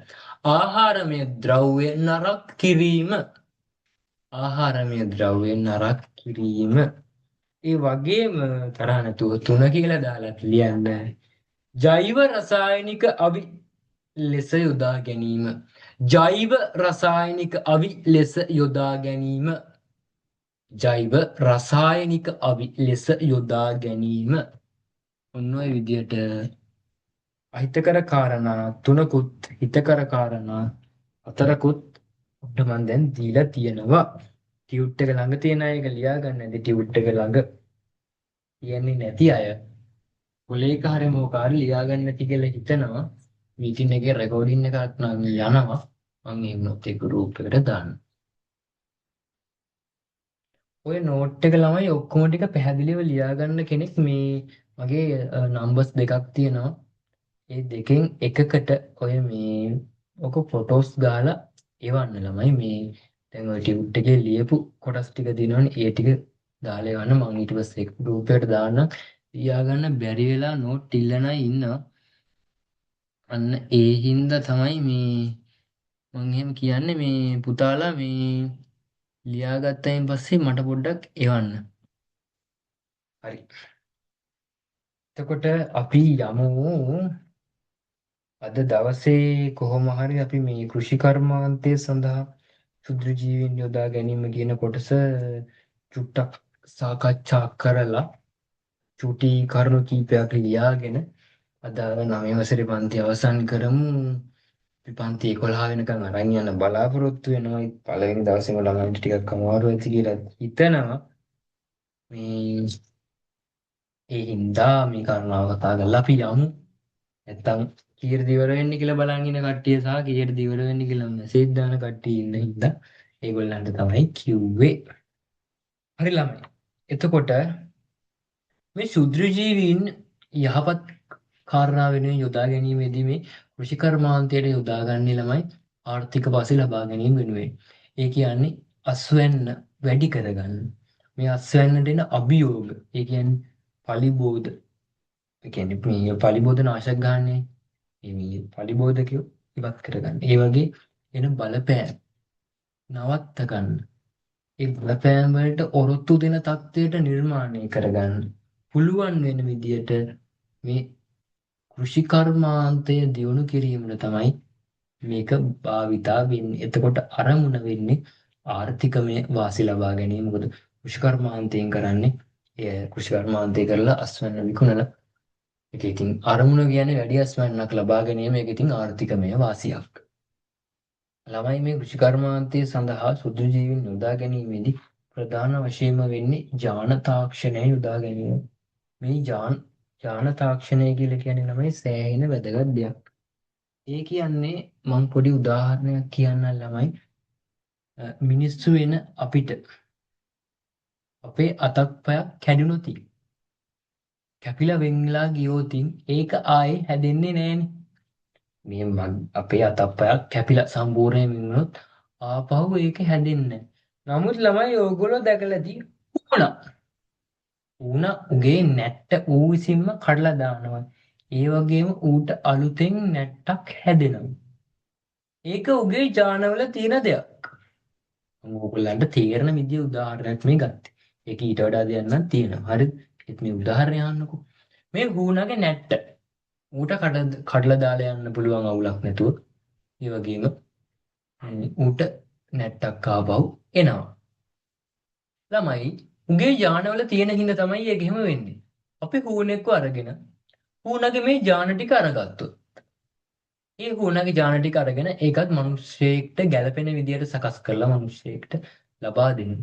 ආහාරමය ද්‍රව්‍ය නරක කිරීම ආහාරමය ද්‍රව්‍ය නරක කිරීම ඒ වගේම තරහ නැතුව තුන කියලා දාලා ලියන්න ජෛව රසායනික අවි ලෙස යොදා ගැනීම ජෛව රසායනික අවි ලෙස යොදා ගැනීම ජෛව රසායනික අවි ලෙස යොදා ගැනීම ඔන්න ඔය විදිහට අහිතකර කාරණා තුනකුත් හිතකර කාරණා හතරකුත් උඩ මන් දැන් දීලා තියෙනවා. ටියුට් එක ළඟ තියෙන අය ඒක ලියා ගන්න ඇති. ටියුට් එක ළඟ තියන්නේ නැති අය පොලේක හරි මොකක් හරි ලියා ගන්න ඇති කියලා හිතනවා. මීටින් එකේ රෙකෝඩින් එකක් නම් යනවා. මම ඒ නෝට් එක ගෲප් එකට දාන්න. ඔය නෝට් එක ළමයි ඔක්කොම ටික පැහැදිලිව ලියා ගන්න කෙනෙක් මේ මගේ නම්බර්ස් දෙකක් තියෙනවා. ඒ දෙකෙන් එකකට ඔය මේ ඔක ෆොටෝස් ගාලා එවන්න ළමයි මේ දැන් ඔය ටියුට් එකේ ලියපු කොටස් ටික දිනවනේ ඒ ටික දාලා එවන්න මම ඊට පස්සේ ගෲප් එකට දාන්න ලියා ගන්න බැරි වෙලා නෝට් ඉල්ලනයි ඉන්නවා අන්න ඒ හින්දා තමයි මේ මම එහෙම කියන්නේ මේ පුතාලා මේ ලියාගත්තයින් පස්සේ මට පොඩ්ඩක් එවන්න හරි එතකොට අපි යමු අද දවසේ කොහොම හරි අපි මේ කෘෂි කර්මාන්තය සඳහා ශුද්‍ර ජීවීන් යොදා ගැනීම කියන කොටස චුට්ටක් සාකච්ඡා කරලා චුටි කරුණු කීපයක් ලියාගෙන අද 9 වසරේ පන්ති අවසන් කරමු. අපි පන්ති 11 වෙනකන් අරන් යන බලාපොරොත්තු වෙනවා. පළවෙනි දවසේම ළමයින්ට ටිකක් අමාරු වෙති කියලා හිතනවා. මේ ඒ හින්දා මේ කාරණාව කතා කරලා අපි යමු. නැත්තම් කීයටද ඉවර වෙන්නේ කියලා බලන් ඉන්න කට්ටිය සහ කීයටද ඉවර වෙන්නේ කියලා මෙසේජ් දාන කට්ටිය ඉන්න හින්දා ඒගොල්ලන්ට තමයි කිව්වේ. හරි ළමයි. එතකොට මේ ශුද්‍ර ජීවීන් යහපත් කාරණා වෙනුවෙන් යොදා ගැනීමේදී මේ කෘෂි කර්මාන්තයට යොදාගන්නේ ළමයි ආර්ථික වාසි ලබා ගැනීම වෙනුවෙන්. ඒ කියන්නේ අස්වැන්න වැඩි කරගන්න. මේ අස්වැන්නට එන අභියෝග. ඒ කියන්නේ පලිබෝධ. ඒ කියන්නේ මේ පලිබෝධ නාශක ගන්නනේ. මේ පලිබෝධකයෝ ඉවත් කරගන්න. ඒ වගේ එන බලපෑම් නවත්ත ගන්න. ඒ බලපෑම් වලට ඔරොත්තු දෙන තත්ත්වයට නිර්මාණය කරගන්න. පුළුවන් වෙන විදියට මේ කෘෂි කර්මාන්තය දියුණු කිරීමට තමයි මේක භාවිතා වෙන්නේ. එතකොට අරමුණ වෙන්නේ ආර්ථිකමය වාසි ලබා ගැනීම. මොකද කෘෂි කර්මාන්තයෙන් කරන්නේ කෘෂි කර්මාන්තය කරලා අස්වැන්න විකුණලා ඒක ඉතින් අරමුණ කියන්නේ වැඩි අස්වැන්නක් ලබා ගැනීම. ඒක ඉතින් ආර්ථිකමය වාසියක්. ළමයි මේ කෘෂි කර්මාන්තය සඳහා ශුද්‍ර ජීවීන් යොදා ගැනීමේදී ප්‍රධාන වශයෙන්ම වෙන්නේ ජාන තාක්ෂණය යොදා ගැනීම. මේ ජාන තාක්ෂණය කියලා කියන්නේ ළමයි සෑහෙන වැදගත් දෙයක්. ඒ කියන්නේ මම පොඩි උදාහරණයක් කියන්නම් ළමයි. මිනිස්සු වෙන අපිට අපේ අතක් පයක් කැඩුනොත් කැපිලා වෙන්ලා ගියොතින් ඒක ආයේ හැදෙන්නේ නැහනේ. මේ අපේ අතක් පයක් කැපිලා සම්පූර්ණයෙන් වෙනොත් ආපහු ඒක හැදෙන්නේ නැහැ. නමුත් ළමයි ඕගොල්ලෝ දැකලාදී ඌණ උගේ නැට්ට ඌ විසින්ම කඩලා දානවා. ඒ වගේම ඌට අලුතෙන් නැට්ටක් හැදෙනවා. ඒක උගේ ජානවල තියෙන දෙයක්. ඕගොල්ලන්ට තේරෙන විදිය උදාහරණයක් මේ ගත්තේ. ඒක ඊට වඩා දෙයක් නම් තියෙනවා. හරිද? ඒත් මේ උදාහරණය අහන්නකෝ. මේ හුණගේ නැට්ට ඌට කඩලා දාලා යන්න පුළුවන් අවුලක් නැතුව. ඒ වගේම ඌට නැට්ටක් ආපහු එනවා. ළමයි උගේ යානවල තියෙන හින්දා තමයි ඒක එහෙම වෙන්නේ. අපි හුණෙක්ව අරගෙන හුණගේ මේ යාන ටික අරගත්තොත්. ඒ හුණගේ යාන ටික අරගෙන ඒකත් මිනිස්සෙක්ට ගැළපෙන විදියට සකස් කරලා මිනිස්සෙක්ට ලබා දෙන්න.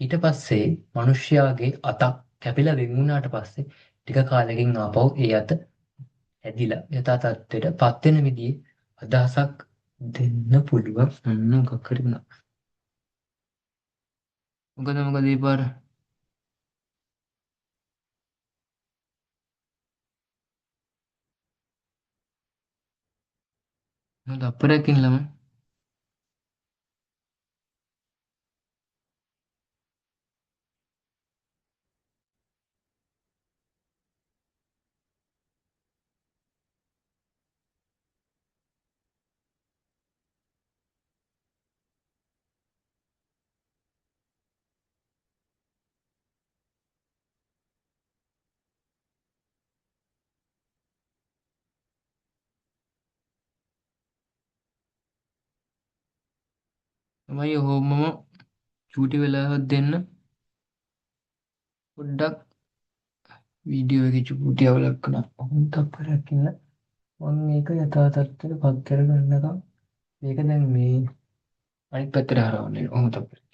ඊට පස්සේ මිනිස්යාගේ අතක් කැපිලා වෙන් වුණාට පස්සේ ටික කාලෙකින් ආපහු ඒ අත හැදිලා යථා තත්ත්වයට පත් වෙන විදිහේ අදහසක් දෙන්න පුළුවන්. මොකක් හරි වුණා. මොකද මේ පාර තප්පරයකින් ළමයි. ළමයි ඔහොමම චූටි වෙලාවක් දෙන්න. පොඩ්ඩක් වීඩියෝ එකේ චූටි අවුලක් වුණා. ඔහොම තප්පරයක් ඉන්න. මම මේක යථා තත්ත්වයට පත් කරගන්නකම් මේක දැන් මේ අනිත් පැත්තට හරවන්නේ. ඔහොම තප්පරයක්.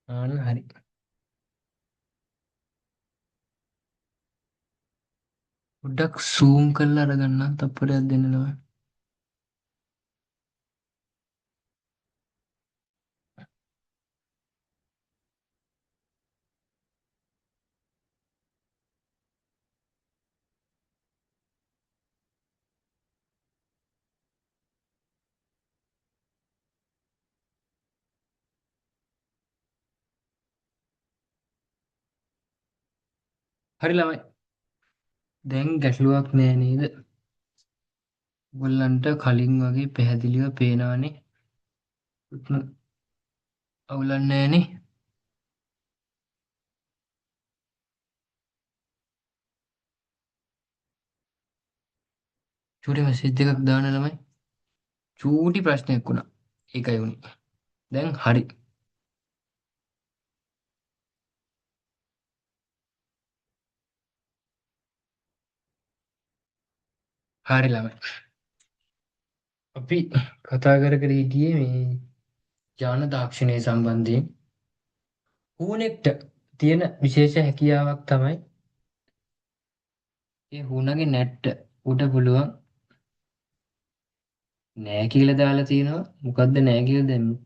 ආන්න හරි. පොඩ්ඩක් සූම් කරලා අරගන්න තප්පරයක් දෙන්න ළමයි. හරි ළමයි. දැන් ගැටලුවක් නෑ නේද? ඔයගොල්ලන්ට කලින් වගේ පැහැදිලිව පේනවනේ. අවුලක් නෑනේ. චූටි මෙසේජ් එකක් දාන්න ළමයි. චූටි ප්‍රශ්නයක් වුණා. ඒකයි වුණේ. දැන් හරි. හරි ළමයි. අපි කතා කර කර හිටියේ මේ ඥාන තාක්ෂණය සම්බන්ධයෙන්. හූනෙක්ට තියෙන විශේෂ හැකියාවක් තමයි ඒ හුණගේ නැට්ට උඩ පුළුවන් නෑ කියලා දාලා තියෙනවා. මොකද්ද නෑ කියලා දැම්මේ?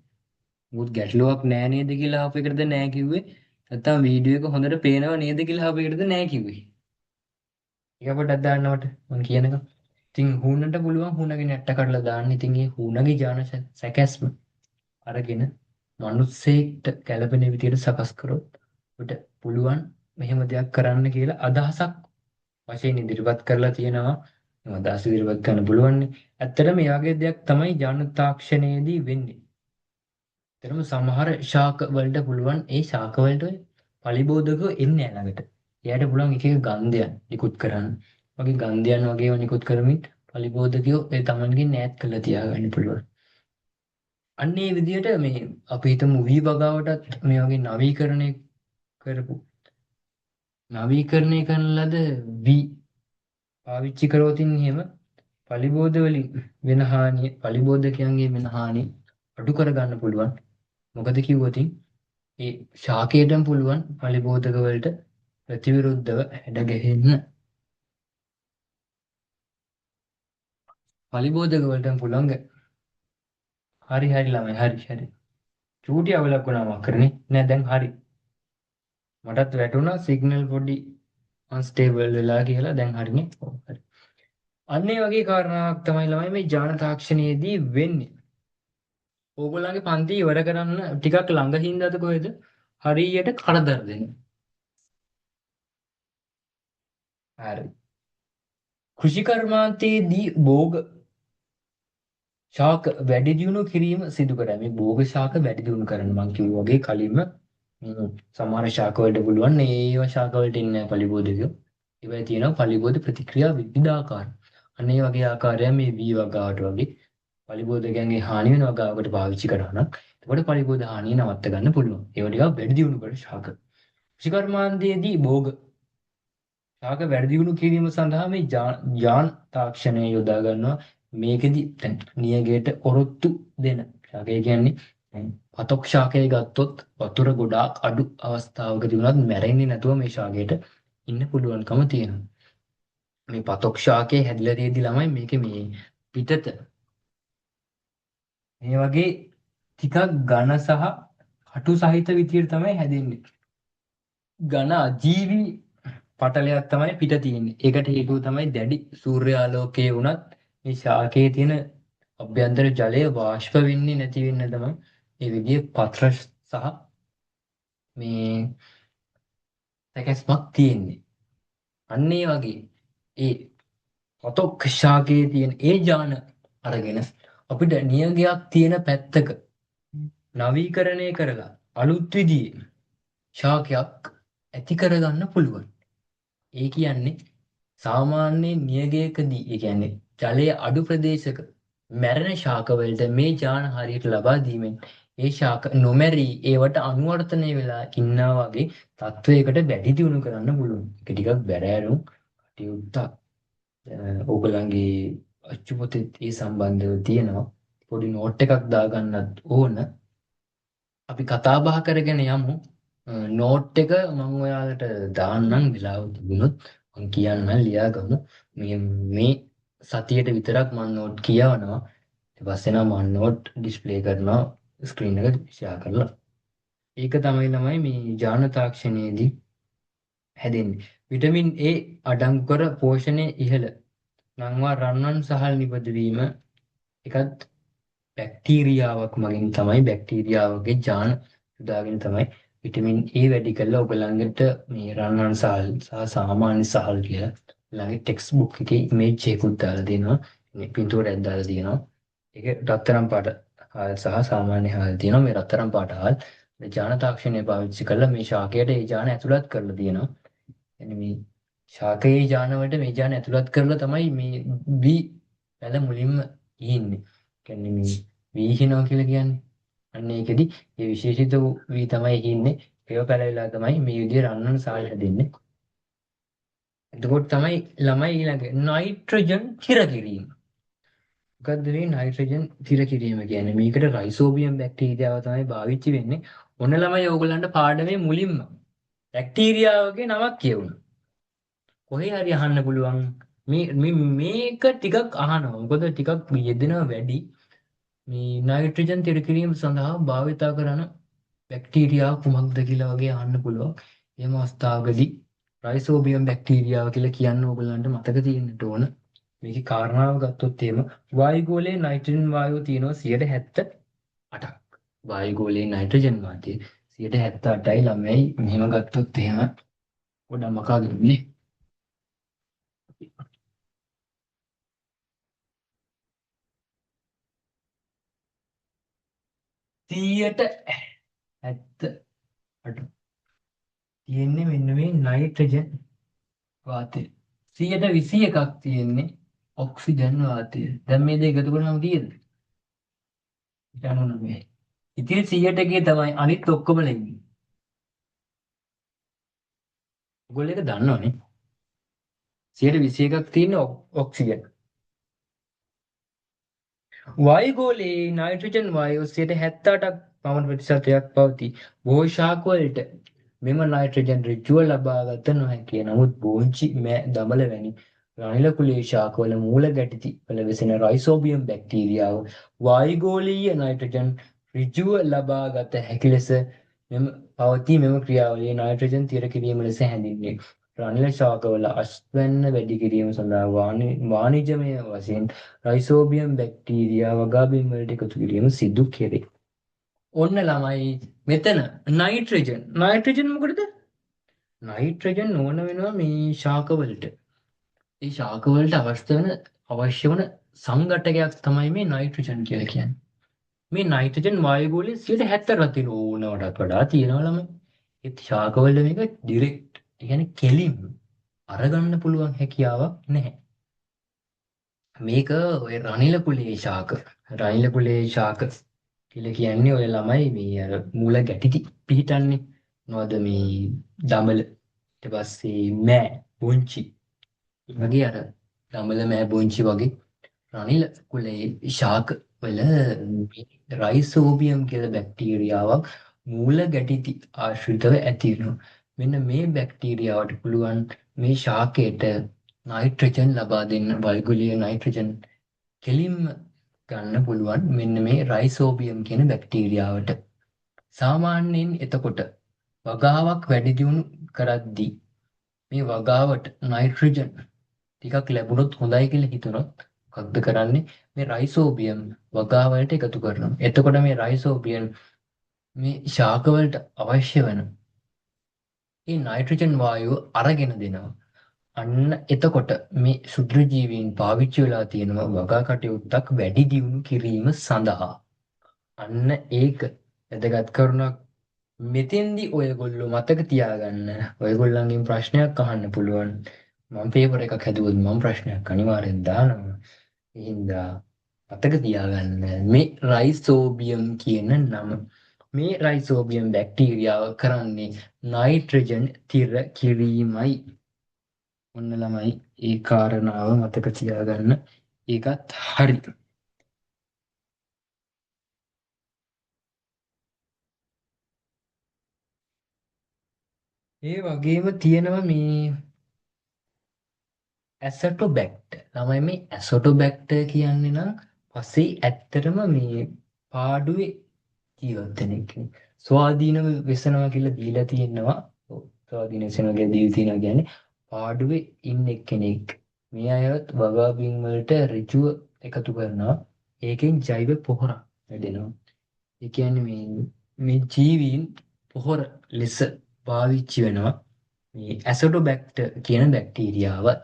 මොකද ගැටලුවක් නෑ නේද කියලා අහපු එකටද නෑ කිව්වේ? නැත්තම් වීඩියෝ එක හොඳට පේනව නේද කියලා අහපු එකටද නෑ කිව්වේ? ඒක පොඩ්ඩක් දාන්න මට මම කියනකම්. ඉතින් හුණට පුළුවන් හුණගේ නැට්ට කඩලා දාන්න. ඉතින් ඒ හුණගේ ඥාන සැකැස්ම අරගෙන මිනිස්සෙක්ට ගැළපෙන විදියට සකස් කරොත් අපිට පුළුවන් මෙහෙම දෙයක් කරන්න කියලා අදහසක් වශයෙන් ඉදිරිපත් කරලා තියෙනවා. මේ අදහස් ඉදිරිපත් කරන්න පුළුවන්. ඇත්තටම මේ වගේ දෙයක් තමයි ඥාන තාක්ෂණයේදී වෙන්නේ. එතරම් සමහර ශාක වලට පුළුවන් ඒ ශාක වලට ඔය පලිබෝධකව එන්නේ නැහැ ළඟට. එයාට පුළුවන් එක එක ගන්ධයන් නිකුත් කරන්න. වගේ ගන්ධයන් වගේව නිකුත් කරමින් පලිබෝධකයෝ ඒ තමන්ගෙන් ඈත් කරලා තියාගන්න පුළුවන්. අන්න ඒ විදිහට මේ අපි හිතමු වී වගාවටත් මේ වගේ නවීකරණය කරපු නවීකරණය කරන ලද වී පාවිච්චි කරවතින් එහෙම පලිබෝධ වලින් වෙන හානිය පලිබෝධකයන්ගේ වෙන හානිය අඩු කරගන්න පුළුවන්. මොකද කිව්වොතින් ඒ ශාකයටම පුළුවන් පලිබෝධක වලට ප්‍රතිවිරුද්ධව හැඩ ගැහෙන්න. පලිබෝධක වලටම පුළුවන්. හරි හරි ළමයි හරි හරි. චූටි අවුලක් වුණා මක්කරනේ. නෑ දැන් හරි. මටත් වැටුණා සිග්නල් පොඩි අන්ස්ටේබල් වෙලා කියලා. දැන් හරිනේ. ඔව් හරි. අන්න ඒ වගේ කාරණාවක් තමයි ළමයි මේ ඥාන තාක්ෂණයේදී වෙන්නේ. ඕගොල්ලන්ගේ පන්ති ඉවර කරන්න ටිකක් ළඟ හින්දාද කොහෙද? හරියට කරදර දෙන්න. හරි. කෘෂිකර්මාන්තයේදී භෝග ශාක වැඩි දියුණු කිරීම සිදු කරයි. මේ භෝග ශාක වැඩි දියුණු කරන්න මම කිව්වා වගේ කලින්ම සමහර ශාක වලට පුළුවන් ඒවා ශාක වලට ඉන්නේ නැහැ පලිබෝධකයෝ. ඒවයි තියෙනවා පලිබෝධ ප්‍රතික්‍රියා විවිධාකාර. අන්න ඒ වගේ ආකාරය මේ වී වගාවට වගේ පලිබෝධකයන්ගේ හානි වෙන වගාවකට පාවිච්චි කරා නම් එතකොට පලිබෝධ හානිය නවත්ත ගන්න පුළුවන්. ඒව ටිකක් වැඩි දියුණු කර ශාක. කෘෂිකර්මාන්තයේදී භෝග ශාක වැඩි දියුණු කිරීම සඳහා මේ යාන් තාක්ෂණය යොදා ගන්නවා. මේකෙදි දැන් නියගයට ඔරොත්තු දෙන ශාකය කියන්නේ දැන් පතොක් ශාකය ගත්තොත් වතුර ගොඩාක් අඩු අවස්ථාවකදී වුණත් මැරෙන්නේ නැතුව මේ ශාකයට ඉන්න පුළුවන්කම තියෙනවා. මේ පතොක් ශාකයේ හැදිලා තියෙද්දි ළමයි මේකේ මේ පිටත මේ වගේ ටිකක් ඝන සහ කටු සහිත විදියට තමයි හැදෙන්නේ. ඝන අජීවී පටලයක් තමයි පිට තියෙන්නේ. ඒකට හේතුව තමයි දැඩි සූර්යාලෝකයේ වුණත් මේ ශාකයේ තියෙන අභ්‍යන්තර ජලය වාෂ්ප වෙන්නේ නැති වෙන්න තමයි මේ විදිහේ පත්‍ර සහ මේ සැකැස්මක් තියෙන්නේ. අන්න ඒ වගේ ඒ පතොක් ශාකයේ තියෙන ඒ ඥාන අරගෙන අපිට නියගයක් තියෙන පැත්තක නවීකරණය කරලා අලුත් විදිහේ ශාකයක් ඇති කරගන්න පුළුවන්. ඒ කියන්නේ සාමාන්‍ය නියගයකදී ඒ කියන්නේ ජලයේ අඩු ප්‍රදේශක මැරෙන ශාකවලට මේ ඥාන හරියට ලබා දීමෙන් ඒ ශාක නොමැරී ඒවට අනුවර්තනය වෙලා ඉන්නා වගේ තත්වයකට වැඩි දියුණු කරන්න පුළුවන්. ඒක ටිකක් බැරෑරුම් කටයුත්තක්. ඕගලන්ගේ අච්චු පොතේ ඒ සම්බන්ධව තියෙනවා. පොඩි නෝට් එකක් දාගන්නත් ඕන. අපි කතා බහ කරගෙන යමු. නෝට් එක මම ඔයාලට දාන්නම් වෙලාව තිබුණොත් මම කියන්නම් ලියාගමු. මේ සතියේට විතරක් මම නෝට් කියවනවා. ඊට පස්සේ නම් මම නෝට් ඩිස්ප්ලේ කරනවා ස්ක්‍රීන් එක ෂෙයා කරලා. ඒක තමයි මේ ඥාන තාක්ෂණයේදී හැදෙන්නේ. විටමින් A අඩංගු කර පෝෂණය ඉහළ නංවා රන්වන් සහල් නිපදවීම එකත් බැක්ටීරියාවක් මගින් තමයි බැක්ටීරියාවගේ ඥාන යොදාගෙන තමයි විටමින් A වැඩි කරලා ඔයගලන්ට මේ රන්වන් සහල් සහ සාමාන්‍ය සහල් කියලා ළඟ ටෙක්ස්ට් බුක් එකේ ඉමේජ් එකකුත් දාලා දෙනවා. මේ පින්තූරයක් දාලා තියෙනවා. ඒක රත්තරන් පාට හාල් සහ සාමාන්‍ය හාල් තියෙනවා. මේ රත්තරන් පාට හාල් ඥාන තාක්ෂණය පාවිච්චි කරලා මේ ශාකයට ඒ ඥාන ඇතුළත් කරලා තියෙනවා. එන්නේ මේ ශාකයේ ඥාන වලට මේ ඥාන ඇතුළත් කරලා තමයි මේ වී පැල මුලින්ම ඉන්නේ. කියන්නේ මේ වීහිනවා කියලා කියන්නේ. අන්න ඒකෙදි මේ විශේෂිත වී තමයි ඉන්නේ. ඒව පැලවිලා තමයි මේ විදිහේ රන්නන සාල් හැදෙන්නේ. එතකොට තමයි ළමයි ඊළඟ නයිට්‍රජන් තිර කිරීම. මොකද්ද මේ නයිට්‍රජන් තිර කිරීම කියන්නේ? මේකට රයිසෝබියම් බැක්ටීරියාව තමයි පාවිච්චි වෙන්නේ. ඔන්න ළමයි ඕගලන්ට පාඩමේ මුලින්ම බැක්ටීරියාවගේ නමක් කියවුණා. කොහේ හරි අහන්න පුළුවන්. මේක ටිකක් අහනවා. මොකද ටිකක් යෙදෙනවා වැඩි. මේ නයිට්‍රජන් තිර කිරීම සඳහා භාවිතා කරන බැක්ටීරියාව කුමක්ද කියලා වගේ අහන්න පුළුවන්. එහෙම අවස්ථාවකදී රයිසෝබියම් බැක්ටීරියාව කියලා කියන්න ඕගලන්ට මතක තියෙන්නට ඕන. මේකේ කාරණාව ගත්තොත් එහෙම වායුගෝලයේ නයිට්‍රජන් වායුව තියෙනවා 78ක්. වායුගෝලයේ නයිට්‍රජන් වාතය 78යි ළමයි මෙහෙම ගත්තොත් එහෙම පොඩ්ඩක් මකාගන්නේ. 78 තියෙන්නේ මෙන්න මේ නයිට්‍රජන් වාතය. 121ක් තියෙන්නේ ඔක්සිජන් වාතය. දැන් මේ දෙක එකතු කරනම කීයද? 99. ඉතින් 100ට තමයි අනිත් ඔක්කොම ලෙන්නේ. ඔයගොල්ලෝ ඒක දන්නවනේ. 121ක් තියෙන ඔක්සිජන්. වායුගෝලයේ නයිට්‍රජන් වායුව 78ක් පමණ ප්‍රතිශතයක් පවතී. බොහෝ ශාකවලට මෙම නයිට්‍රජන් ඍජුව ලබාගත නොහැකිය. නමුත් බෝංචි දමල වැනි රනිල කුලයේ ශාකවල මූල ගැටිති වල වෙසෙන රයිසෝබියම් බැක්ටීරියාව වායුගෝලීය නයිට්‍රජන් ඍජුව ලබාගත හැකි ලෙස පවතී. මෙම ක්‍රියාවලිය නයිට්‍රජන් තිර කිරීම ලෙස හැඳින්වේ. රනිල ශාකවල අශ්වැන්න වැඩි කිරීම සඳහා වාණිජමය වශයෙන් රයිසෝබියම් බැක්ටීරියා වගාබිම් වලට එකතු කිරීම සිදු කෙරේ. ඔන්න ළමයි මෙතන නයිට්‍රජන් මොකටද? නයිට්‍රජන් ඕන වෙනවා මේ ශාකවලට. ඒ ශාකවලට අවශ්‍ය වන සංඝටකයක් තමයි මේ නයිට්‍රජන් කියලා කියන්නේ. මේ නයිට්‍රජන් වායුගෝලයේ 78ක් තියෙන ඕනවටත් වඩා තියෙනවා ළමයි. ඒත් ශාකවල මේක ඩිරෙක්ට්, ඒ කියන්නේ කෙලින්ම අරගන්න පුළුවන් හැකියාවක් නැහැ. මේක ඔය රනිල කුලේ ශාක. රනිල කුලේ ශාක කියලා කියන්නේ ඔය ළමයි මේ අර මූල ගැටිති පිහිටන්නේ. මොනවද මේ දමල ඊට පස්සේ මෑ පුංචි වගේ අර දමල මෑ පුංචි වගේ රනිල කුලේ ශාක වල රයිසෝබියම් කියලා බැක්ටීරියාවක් මූල ගැටිති ආශ්‍රිතව ඇති වෙනවා. මෙන්න මේ බැක්ටීරියාවට පුළුවන් මේ ශාකයට නයිට්‍රජන් ලබා දෙන්න, වල්ගුලිය නයිට්‍රජන් කෙලින්ම ගන්න පුළුවන් මෙන්න මේ රයිසෝබියම් කියන බැක්ටීරියාවට. සාමාන්‍යයෙන් එතකොට වගාවක් වැඩි දියුණු කරද්දී මේ වගාවට නයිට්‍රජන් ටිකක් ලැබුණොත් හොඳයි කියලා හිතුනොත් මොකක්ද කරන්නේ? මේ රයිසෝබියම් වගාවලට එකතු කරනවා. එතකොට මේ රයිසෝබියම් මේ ශාකවලට අවශ්‍ය වෙන මේ නයිට්‍රජන් වායුව අරගෙන දෙනවා. අන්න එතකොට මේ ශුද්‍රජීවීන් පාවිච්චි වෙලා තියෙනවා වගා කටයුත්තක් වැඩි දියුණු කිරීම සඳහා. අන්න ඒක වැදගත් කරුණක්. මෙතෙන්දි ඔයගොල්ලෝ මතක තියාගන්න. ඔයගොල්ලන්ගෙන් ප්‍රශ්නයක් අහන්න පුළුවන්. මම පේපර් එකක් හැදුවොත් මම ප්‍රශ්නයක් අනිවාර්යෙන් දානවා. ඒ හින්දා මතක තියාගන්න මේ රයිසෝබියම් කියන නම. මේ රයිසෝබියම් බැක්ටීරියාව කරන්නේ නයිට්‍රජන් තිර කිරීමයි. ඔන්න ළමයි ඒ කාරණාව මතක තියාගන්න. ඒකත් හරි. ඒ වගේම තියෙනවා මේ ඇසටෝබැක්ටර්. ළමයි මේ ඇසටෝබැක්ටර් කියන්නේ නම් පස්සේ ඇත්තටම මේ පාඩුවේ ජීවත් වෙන කෙනෙක්. ස්වාධීනව වෙසනවා කියලා දීලා තියෙනවා. ඔව්, ස්වාධීන වෙසනවා කියලා දීලා තියෙනවා කියන්නේ පාඩුවේ ඉන්න කෙනෙක්. මේ අයත් වගාවීම් වලට ඍජුව එකතු කරනවා. ඒකෙන් ජෛව පොහොර වැඩෙනවා. ඒ කියන්නේ මේ ජීවීන් පොහොර ලෙස පාවිච්චි වෙනවා. මේ ඇසටෝබැක්ටර් කියන බැක්ටීරියාවත්.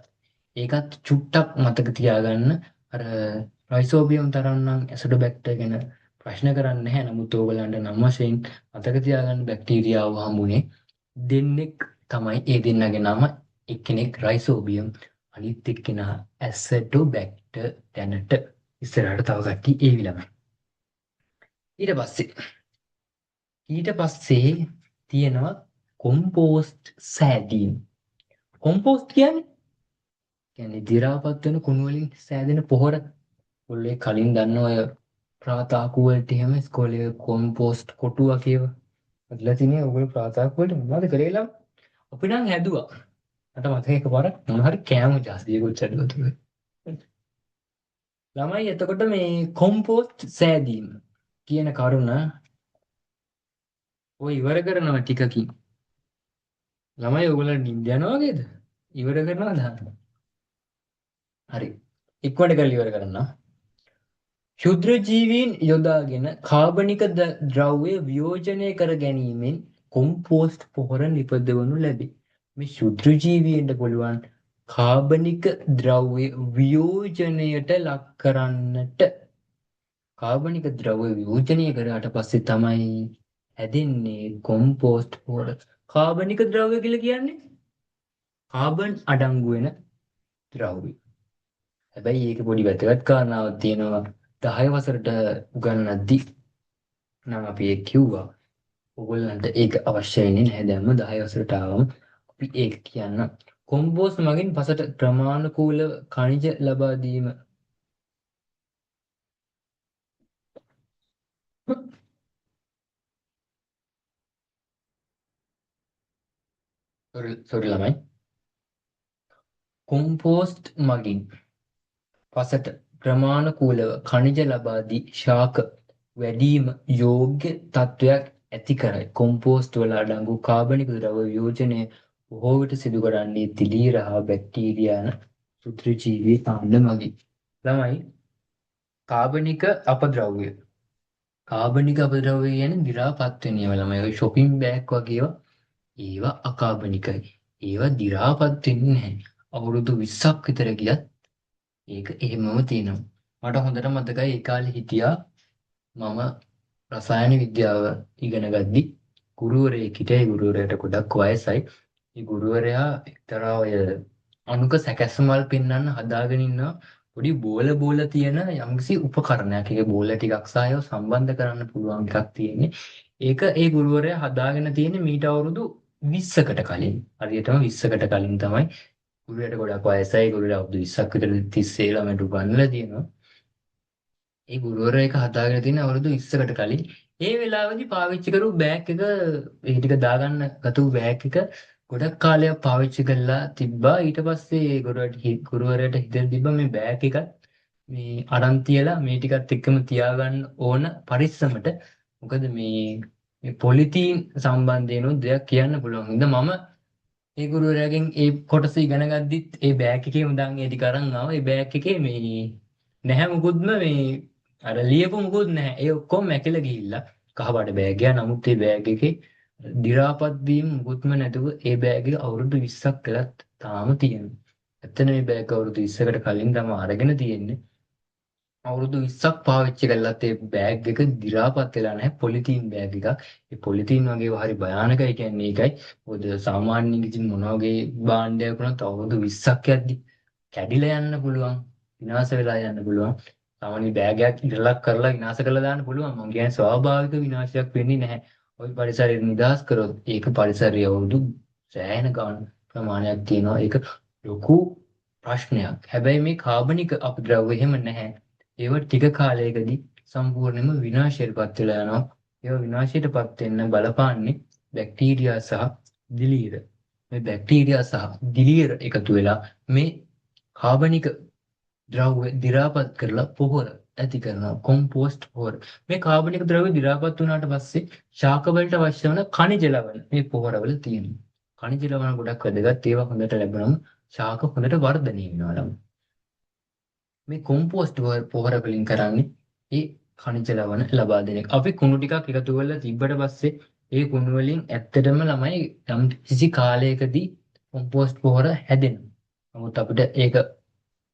ඒකත් චුට්ටක් මතක තියාගන්න. අර රයිසෝබියම් තරම් නම් ඇසටෝබැක්ටර් ගැන ප්‍රශ්න කරන්නේ නැහැ. නමුත් ඕගලන්ට නම් වශයෙන් මතක තියාගන්න බැක්ටීරියාව හමුනේ දෙන්නෙක් තමයි. ඒ දෙන්නගේ නම එක්කෙනෙක් රයිසෝබියම්, අනිත් එක්කෙනා ඇසටෝබැක්ටර්. දැනට ඉස්සරහට තව කට්ටිය ඒවි ළමයි. ඊට පස්සේ තියෙනවා කොම්පෝස්ට් සෑදීම. කොම්පෝස්ට් කියන්නේ දි รา පත් වෙන කුණු වලින් සෑදෙන පොහොර. ඔයගොල්ලෝ කලින් දන්න ඔය ප්‍රාතාකු වලට එහෙම ඉස්කෝලේ කොම්පෝස්ට් කොටුවා කියව. අදලා තිනේ ඔයගොල්ලෝ ප්‍රාතාකු වලට මොනවද කරේ ළම? අපි නම් හැදුවා. මට මතක එකපාරක් මොන හරි කෑම ජාස්තිය කොච්චරද තුනේ. ළමයි එතකොට මේ කොම්පෝස්ට් සෑදීම කියන කරුණ ඔය ඉවර කරනවා ටිකකින්. ළමයි ඔයගොල්ලෝ නිින්ද යනවා වගේද? ඉවර කරනවද? හරි. ඉක්මනට කරලා ඉවර කරන්න. ක්ෂුද්‍ර ජීවීන් යොදාගෙන කාබනික ද්‍රව්‍ය වියෝජනය කර ගැනීමෙන් කොම්පෝස්ට් පොහොර නිපදවනු ලැබේ. මේ ක්ෂුද්‍ර ජීවීන්ට පුළුවන් කාබනික ද්‍රව්‍ය වියෝජනයට ලක් කරන්නට. කාබනික ද්‍රව්‍ය වියෝජනය කරාට පස්සේ තමයි හැදෙන්නේ කොම්පෝස්ට් පොහොර. කාබනික ද්‍රව්‍ය කියලා කියන්නේ කාබන් අඩංගු වෙන ද්‍රව්‍ය. හැබැයි ඒක පොඩි වැදගත් කාරණාවක් තියෙනවා. 10 වසරට උගන්වද්දී නම් අපි ඒක කිව්වා. ඕගොල්ලන්ට ඒක අවශ්‍ය වෙන්නේ නැහැ. දැන්ම 10 වසරට ආවම අපි ඒක කියන්න. කොම්පෝස්ට් මගින් පසට ක්‍රමානුකූලව ඛනිජ ලබා දීම. සොරි ළමයි. කොම්පෝස්ට් මගින් පසට ක්‍රමානුකූලව ඛනිජ ලබා දී ශාක වැඩිම යෝග්‍ය තත්වයක් ඇති කරයි. කොම්පෝස්ට් වල අඩංගු කාබනික ද්‍රව්‍ය වියෝජනය බොහෝ විට සිදු කරන්නේ තිලීර හා බැක්ටීරියා යන සුත්‍රජීවී කාණ්ඩ මගින්. ළමයි කාබනික අපද්‍රව්‍ය. කාබනික අපද්‍රව්‍ය කියන්නේ දි รา පත් වෙන ඒවා ළමයි. ඔය shopping bag වගේ ඒවා අකාබනිකයි. ඒවා දි รา පත් වෙන්නේ නැහැ. අවුරුදු 20ක් විතර ගියත් ඒක එහෙමම තියෙනවා. මට හොඳට මතකයි ඒ කාලේ හිටියා මම රසායන විද්‍යාව ඉගෙන ගද්දි ගුරුවරයෙක් හිටියා. ඒ ගුරුවරයාට ගොඩක් වයසයි. ඒ ගුරුවරයා එක්තරා ඔය අණුක සැකැස්මල් පෙන්වන්න හදාගෙන ඉන්නවා පොඩි බෝල තියෙන යම්කිසි උපකරණයක්. ඒක බෝල ටිකක් සහ ඒවා සම්බන්ධ කරන්න පුළුවන් එකක් තියෙන්නේ. ඒක ඒ ගුරුවරයා හදාගෙන තියෙන්නේ මීට අවුරුදු 20කට කලින්. හරියටම 20කට කලින් තමයි ගුරුවරයාට ගොඩක් වයසයි. ගුරුවරයා අවුරුදු 20ක් විතර 30 ළමයට උගන්වලා තියෙනවා. ඒ ගුරුවරයා එක හදාගෙන තියෙන අවුරුදු 20කට කලින් ඒ වෙලාවේදී පාවිච්චි කරපු බෑග් එක ඒ ටික දාගන්න ගත්ත බෑග් එක ගොඩක් කාලයක් පාවිච්චි කරලා තිබ්බා. ඊට පස්සේ ඒ ගුරුවරයාට හිතෙන් තිබ්බා මේ බෑග් එකත් මේ අරන් තියලා මේ ටිකත් එක්කම තියාගන්න ඕන පරිස්සමට. මොකද මේ පොලිතීන් සම්බන්ධයෙන් දෙයක් කියන්න පුළුවන්. ඉතින් මම ඒ ගුරුවරයාගෙන් ඒ කොටස ඉගෙන ගද්දිත් ඒ බෑග් එකේම දාන් ඒ ටික අරන් ආවා. ඒ බෑග් එකේ මේ නැහැ මුකුත්ම මේ අර ලියපු මුකුත් නැහැ. ඒ ඔක්කොම මැකිලා ගිහිල්ලා කහපාට බෑග් එක. නමුත් ඒ බෑග් එකේ දි รา පත් වීම මුකුත්ම නැතුව ඒ බෑග් එක අවුරුදු 20ක් වෙලත් තාම තියෙනවා. ඇත්තට මේ බෑග් අවුරුදු 20කට කලින් තමයි අරගෙන තියෙන්නේ. අවුරුදු 20ක් පාවිච්චි කළත් ඒ බෑග් එක දි รา පත් වෙලා නැහැ. පොලිතීන් බෑග් එකක්. ඒ පොලිතීන් වගේ ඒවා හරි භයානකයි කියන්නේ ඒකයි. මොකද සාමාන්‍යයෙන් ඉතින් මොන වගේ භාණ්ඩයක් වුණත් අවුරුදු 20ක් යද්දි කැඩිලා යන්න පුළුවන්. විනාශ වෙලා යන්න පුළුවන්. සාමාන්‍ය බෑගයක් ඉරලක් කරලා විනාශ කරලා දාන්න පුළුවන්. මම කියන්නේ ස්වාභාවික විනාශයක් වෙන්නේ නැහැ. ওই පරිසරය නිදහස් කරොත් ඒක පරිසරය අවුරුදු සෑහෙන ගාන ප්‍රමාණයක් තියෙනවා. ඒක ලොකු ප්‍රශ්නයක්. හැබැයි මේ කාබනික අපද්‍රව්‍ය එහෙම නැහැ. ඒව ටික කාලයකදී සම්පූර්ණයෙන්ම විනාශයටපත් වෙලා යනවා. ඒව විනාශයටපත් වෙන්න බලපාන්නේ බැක්ටීරියා සහ දිලීර. මේ බැක්ටීරියා සහ දිලීර එකතු වෙලා මේ කාබනික ද්‍රව්‍ය දි รา පත් කරලා පොහොර ඇති කරනවා. කොම්පෝස්ට් පොහොර. මේ කාබනික ද්‍රව්‍ය දි รา පත් වුණාට පස්සේ ශාක වලට අවශ්‍ය වන khනිජ ලවණ මේ පොහොරවල තියෙනවා. khනිජ ලවණ ගොඩක් වැදගත්. ඒවා හොඳට ලැබුණම ශාක හොඳට වර්ධනය වෙනවා ළම. මේ කොම්පෝස්ට් පොහොර වලින් කරන්නේ ඒ khනිජ ලවණ ලබා දෙන එක. අපි කුණු ටිකක් එකතු කරලා තිබ්බට පස්සේ ඒ කුණු වලින් ඇත්තටම ළමයි යම් කිසි කාලයකදී කොම්පෝස්ට් පොහොර හැදෙනවා. නමුත් අපිට ඒක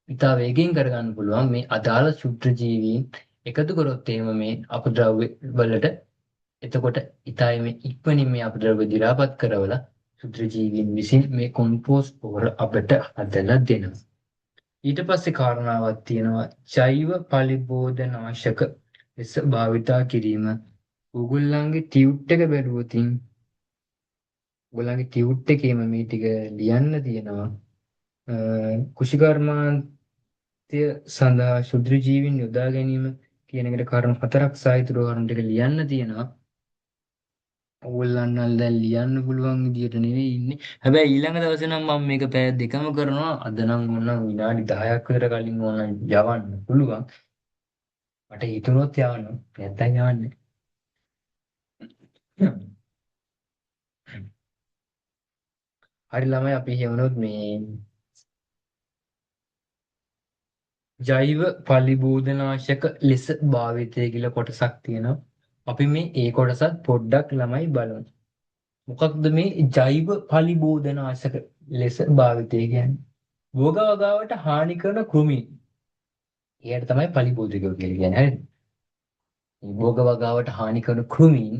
ඉතා වේගයෙන් කරගන්න පුළුවන් මේ අදාළ ශුද්ධ ජීවීන් එකතු කරොත් එහෙම මේ අපද්‍රව්‍ය වලට එතකොට ඉතායි මේ ඉක්මනින් මේ අපද්‍රව්‍ය දි รา පත් කරවලා ශුද්ධ ජීවීන් විසින් මේ කොම්පෝස්ට් පොහොර අපට හදලා දෙනවා. ඊට පස්සේ කාරණාවක් තියෙනවා ජෛව පලිබෝධනාශක ලෙස භාවිතා කිරීම. ඕගොල්ලන්ගේ ටියුට් එක බැලුවොතින් ඕගොල්ලන්ගේ ටියුට් එකේම මේ ටික ලියන්න තියෙනවා. කුෂිකර්මාන්තය සඳහා ශුද්‍ර ජීවීන් යොදා ගැනීම කියන එකට කරුණු 4ක් සාහිත්‍ය කරුණු ටික ලියන්න තියෙනවා. ඕගොල්ලන්ට දැන් ලියන්න පුළුවන් විදියට නෙවෙයි ඉන්නේ. හැබැයි ඊළඟ දවසේ නම් මම මේක පැය දෙකම කරනවා. අද නම් ඕනනම් විනාඩි 10ක් විතර කලින් ඕනනම් යවන්න පුළුවන්. මට හිතුනොත් යවන්න. නැත්තම් යවන්නේ. හරි ළමයි අපි කියවනොත් මේ ජෛව පලිබෝධනාශක ලෙස භාවිතය කියලා කොටසක් තියෙනවා. අපි මේ ඒ කොටසත් පොඩ්ඩක් ළමයි බලමු. මොකක්ද මේ ජෛව පලිබෝධනාශක ලෙස භාවිතය කියන්නේ? භෝග වගාවට හානි කරන කෘමි. ඒකට තමයි පලිබෝධකයෝ කියලා කියන්නේ. හරිද? මේ භෝග වගාවට හානි කරන කෘමීන්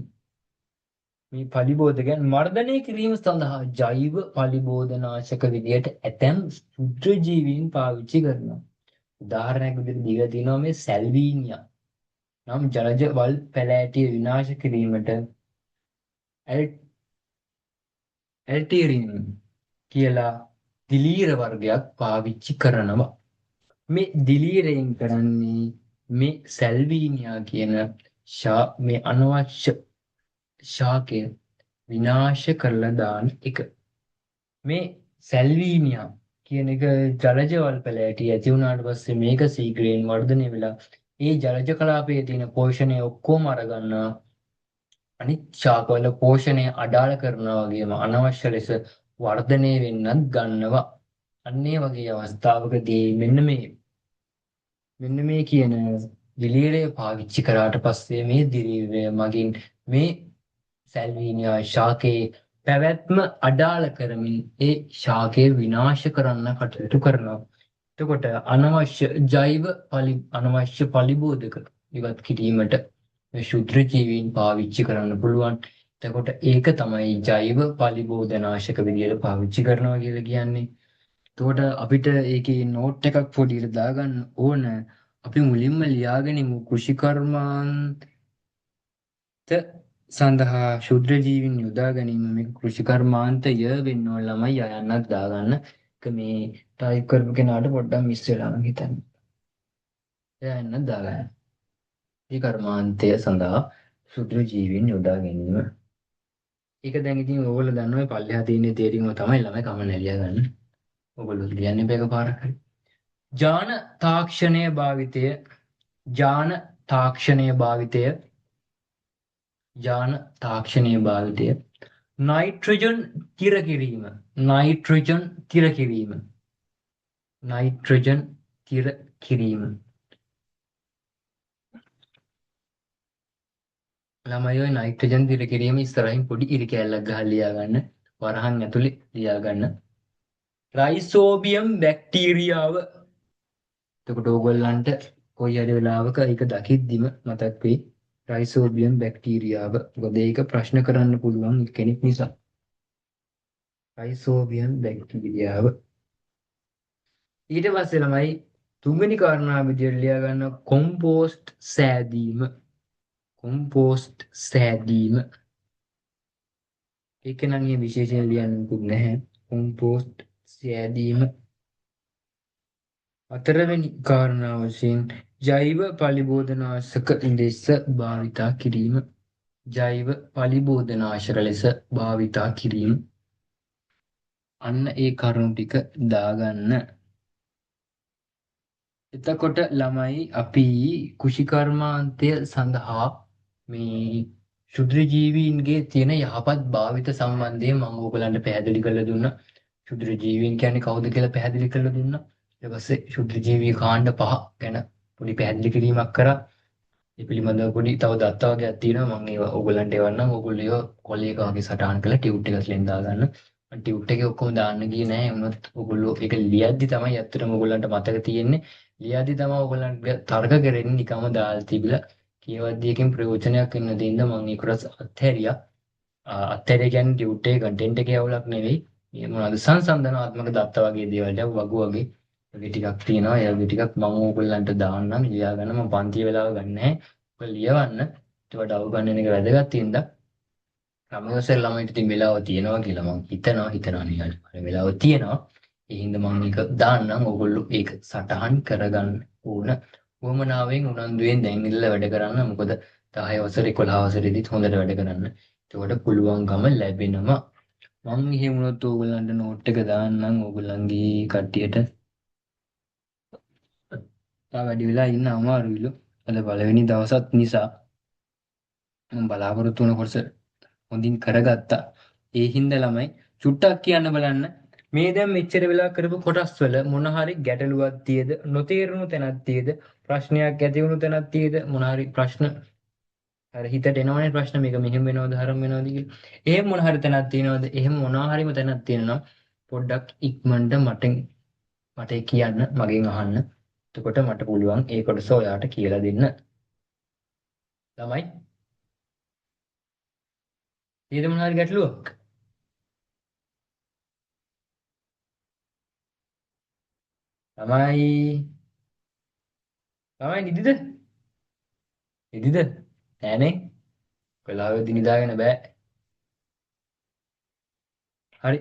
මේ පලිබෝධකයන් මර්ධනය කිරීම සඳහා ජෛව පලිබෝධනාශක විදියට ඇතැම් ශුද්‍ර ජීවීන් පාවිච්චි කරනවා. උදාහරණයක් විදිහට දීලා තියෙනවා මේ සැල්වීනියා නම් ජලජ වල් පැලෑටිය විනාශ කිරීමට ඇල්ටීරින් කියලා දිලීර වර්ගයක් පාවිච්චි කරනවා. මේ දිලීරයෙන් කරන්නේ මේ සැල්වීනියා කියන මේ අනවශ්‍ය ශාකය විනාශ කරලා දාන එක. මේ සැල්වීනියා කියන එක ජලජ වල් පැලෑටිය ඇති වුණාට පස්සේ මේක සීඝ්‍රයෙන් වර්ධනය වෙලා ඒ ජලජ කලාපයේ තියෙන පෝෂණය ඔක්කොම අරගන්නවා. අනිත් ශාකවල පෝෂණය අඩාල කරනවා වගේම අනවශ්‍ය ලෙස වර්ධනය වෙන්නත් ගන්නවා. අන්න ඒ වගේ අවස්ථාවකදී මෙන්න මේ කියන දිලීරය පාවිච්චි කරාට පස්සේ මේ දිලීරය මගින් මේ සැල්වීනියා ශාකයේ පැවැත්ම අඩාල කරමින් ඒ ශාකය විනාශ කරන්න කටයුතු කරනවා. එතකොට අනවශ්‍ය පලිබෝධක ඉවත් කිරීමට මේ ශුද්‍ර ජීවීන් පාවිච්චි කරන්න පුළුවන්. එතකොට ඒක තමයි ජෛව පලිබෝධනාශක විදියට පාවිච්චි කරනවා කියලා කියන්නේ. එතකොට අපිට ඒකේ නෝට් එකක් පොඩියට දාගන්න ඕන. අපි මුලින්ම ලියාගනිමු කෘෂිකර්මාන්ත සඳහා ශුද්‍ර ජීවීන් යොදා ගැනීම. මේක කෘෂිකර්මාන්තය වෙන්න ඕන ළමයි අයන්නත් දාගන්න. ඒක මේ ටයිප් කරපු කෙනාට පොඩ්ඩක් මිස් වෙලා නම් හිතන්න. එයන්නත් දාගන්න. කෘෂිකර්මාන්තය සඳහා ශුද්‍ර ජීවීන් යොදා ගැනීම. ඒක දැන් ඉතින් ඕගොල්ලෝ දන්නවා මේ පල්ලෙහා තියෙන තේරීම තමයි ළමයි කමෙන්ට් ලියා ගන්න. ඕගොල්ලෝ ලියන්නේ මේක පාරක් හරි. ජාන තාක්ෂණයේ භාවිතය ජාන තාක්ෂණයේ භාවිතය ජාන තාක්ෂණයේ භාවිතය නයිට්‍රජන් තිර කිරීම නයිට්‍රජන් තිර කිරීම නයිට්‍රජන් තිර කිරීම. ළමයි ඔය නයිට්‍රජන් තිර කිරීම ඉස්සරහින් පොඩි ඉරි කෑල්ලක් ගහලා ලියා ගන්න. වරහන් ඇතුලේ ලියා ගන්න. රයිසෝබියම් බැක්ටීරියාව. එතකොට ඕගොල්ලන්ට කොයි හරි වෙලාවක ඒක දකිද්දිම මතක් වෙයි රයිසෝබියම් බැක්ටීරියාව. මොකද ඒක ප්‍රශ්න කරන්න පුළුවන් කෙනෙක් නිසා. රයිසෝබියම් බැක්ටීරියාව. ඊට පස්සේ ළමයි තුන්වෙනි කාරණාව විදිහට ලියා ගන්න කොම්පෝස්ට් සෑදීම. කොම්පෝස්ට් සෑදීම. ඒක නම් මේ විශේෂයෙන් ලියන්නකුත් නැහැ. කොම්පෝස්ට් සෑදීම. හතරවෙනි කාරණාව වශයෙන් ජෛව පලිබෝධනාශක ලෙස භාවිතා කිරීම. ජෛව පලිබෝධනාශක ලෙස භාවිතා කිරීම. අන්න ඒ කරුණු ටික දාගන්න. එතකොට ළමයි අපි කෘෂිකර්මාන්තය සඳහා මේ ශුද්‍ර ජීවීන්ගේ තියෙන යහපත් භාවිත සම්බන්ධයෙන් මම ඔයගලන්ට පැහැදිලි කරලා දුන්නා. ශුද්‍ර ජීවීන් කියන්නේ කවුද කියලා පැහැදිලි කරලා දුන්නා. ඊට පස්සේ ශුද්‍ර ජීවී කාණ්ඩ 5 ගැන පොඩි පැහැදිලි කිරීමක් කරා. ඒ පිළිබඳව පොඩි තව දත්ත වර්ගයක් තියෙනවා. මම ඒවා ඔයගලන්ට එවන්නම්. ඔයගොල්ලෝ ඒවා කොලයක වගේ සටහන් කරලා ටියුට් එකක් ලෙන් දාගන්න. මම ටියුට් එකේ ඔක්කොම දාන්න ගියේ නෑ. වුණත් ඔයගොල්ලෝ ඒක ලියද්දි තමයි ඇත්තටම ඔයගලන්ට මතක තියෙන්නේ. ලියද්දි තමයි ඔයගලන්ට තර්ක කරන්නේ නිකම්ම දාලා තිබිලා. කියවද්දි එකෙන් ප්‍රයෝජනයක් වෙන්න දෙන්න මම ඒකට අත්හැරියා. අත්හැරිය කියන්නේ ටියුට් එකේ කන්ටෙන්ට් එකේ අවුලක් නෙවෙයි. මේ මොනවාද සංසන්දනාත්මක දත්ත වගේ දේවල් වගු වගේ වගේ ටිකක් තියෙනවා. ඒ වගේ ටිකක් මම ඕගොල්ලන්ට දාන්නම්. ලියා ගන්න. මම පන්ති වෙලාව ගන්නෑ. ඔය ලියවන්න. ඒකට අවගන්නන එක වැදගත් වෙනද ළමයෝසෙල් ළමයිට ඉතින් වෙලාව තියෙනවා කියලා මම හිතනවා නේ. හරි වෙලාව තියෙනවා. ඒ හින්දා මම මේක දාන්නම්. ඕගොල්ලෝ ඒක සටහන් කරගන්න ඕන. වමනාවෙන් උනන්දුවෙන් දැන් ඉඳලා වැඩ කරන්න. මොකද 10 වසර 11 වසරේදීත් හොඳට වැඩ කරන්න. ඒකට පුළුවන්කම ලැබෙනවා. මම එහෙම වුණොත් ඕගොල්ලන්ට නෝට් එක දාන්නම්. ඕගොල්ලන්ගේ කට්ටියට තා වැඩි වෙලා ඉන්න අමාරුයිලු. අද පළවෙනි දවසත් නිසා මම බලාපොරොත්තු වුණ කොටස හොඳින් කරගත්තා. ඒ හින්දා ළමයි චුට්ටක් කියන්න බලන්න. මේ දැන් මෙච්චර වෙලා කරපු කොටස් වල මොන හරි ගැටලුවක් තියද නොතේරුණු තැනක් තියද ප්‍රශ්නයක් ඇති වුණු තැනක් තියද මොන හරි ප්‍රශ්න අර හිතට එනවනේ ප්‍රශ්න මේක මෙහෙම වෙනවද හරම් වෙනවද කියලා. එහෙම මොන හරි තැනක් තියෙනවද? එහෙම මොනවා හරිම තැනක් තියෙනවා පොඩ්ඩක් ඉක්මනට මට කියන්න මගෙන් අහන්න. එතකොට මට පුළුවන් ඒ කොටස ඔයාට කියලා දෙන්න. ළමයි ඊට මොන හරි ගැටලුවක්? ළමයි නිදිද? නිදිද? නෑනේ. වෙලාවෙදි නිදාගෙන බෑ. හරි.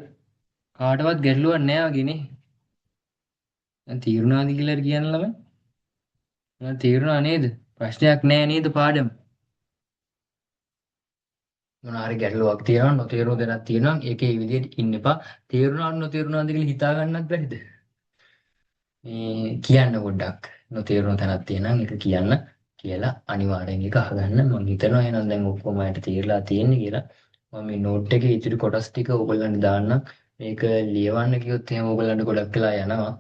කාටවත් ගැටලුවක් නෑ වගේනේ. දැන් තීරුණාද කියලා කියන්න ළමයි. දැන් තීරුණා නේද? ප්‍රශ්නයක් නෑ නේද පාඩම? මොන හරි ගැටලුවක් තියෙනවා නොතේරුණු දෙයක් තියෙනවා ඒකේ මේ විදිහට ඉන්න එපා. තේරුණාද නොතේරුණාද කියලා හිතා ගන්නත් බැරිද? මේ කියන්න පොඩ්ඩක් නොතේරුණු තැනක් තියෙනවා ඒක කියන්න කියලා අනිවාර්යෙන් ඒක අහගන්න. මම හිතනවා එහෙනම් දැන් ඔක්කොම අයට තේරලා තියෙන්නේ කියලා. මම මේ නෝට් එකේ ඉතිරි කොටස් ටික ඔයගොල්ලන්ට දාන්නම්. මේක ලියවන්න කිව්වොත් එහෙනම් ඔයගොල්ලන්ට ගොඩක් වෙලා යනවා.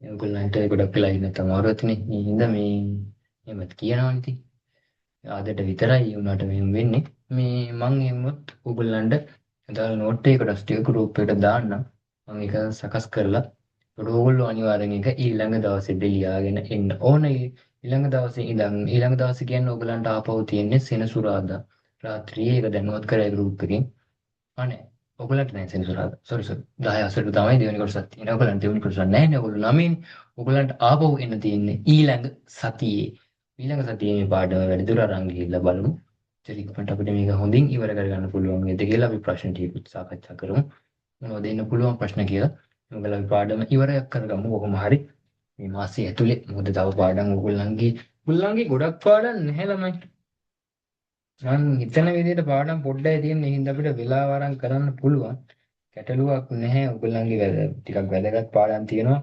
ඔයගොල්ලන්ට ගොඩක් වෙලා ඉන්න තමාරුවත්නේ. මේ හින්දා මේ එහෙමත් කියනවනේ ඉතින්. ආදට විතරයි උනාට මෙහෙම වෙන්නේ. මේ මං එමුත් ඔයගොල්ලන්ට අදාළ නෝට් එකේ කොටස් ටික ගෲප් එකට දාන්නම්. මම ඒක සකස් කරලා ඔයගොල්ලෝ අනිවාර්යෙන් ඒක ඊළඟ දවසේදී ලියාගෙන එන්න ඕනේ. ඊළඟ දවසේ ඉඳන් ඊළඟ දවසේ කියන්නේ ඔයගලන්ට ආපහු තියෙන්නේ සෙනසුරාදා රාත්‍රියේ ඒක දැනුවත් කරයි ගෲප් එකෙන්. අනේ ඔයගලන්ට නැහැ සෙනසුරාදා. සෝරි. 10 අසරට තමයි දෙවෙනි කොටසක් තියෙනවා. ඔයගලන්ට දෙවෙනි කොටසක් නැහැ නේ. ඔයගොල්ලෝ 9නේ. ඔයගලන්ට ආපහු එන්න තියෙන්නේ ඊළඟ සතියේ. ඊළඟ සතියේ මේ පාඩම වැඩිදුර අරන් ගිහිල්ලා බලමු. ඉතින් අපිට මේක හොඳින් ඉවර කරගන්න පුළුවන් වේද කියලා අපි ප්‍රශ්න ටිකකුත් සාකච්ඡා කරමු. මොනවද එන්න පුළුවන් ප්‍රශ්න කියලා. ඔයගොල්ලෝ අපි පාඩම ඉවරයක් කරගමු කොහොම හරි. මේ මාසය ඇතුලේ මොකද තව පාඩම් ඔයගොල්ලන්ගේ ගොඩක් පාඩම් නැහැ ළමයි. මම හිතන විදිහට පාඩම් පොඩ්ඩයි තියෙන්නේ. හින්දා අපිට වෙලාව අරන් කරන්න පුළුවන්. ගැටලුවක් නැහැ. ඔයගොල්ලන්ගේ ටිකක් වැදගත් පාඩම් තියෙනවා.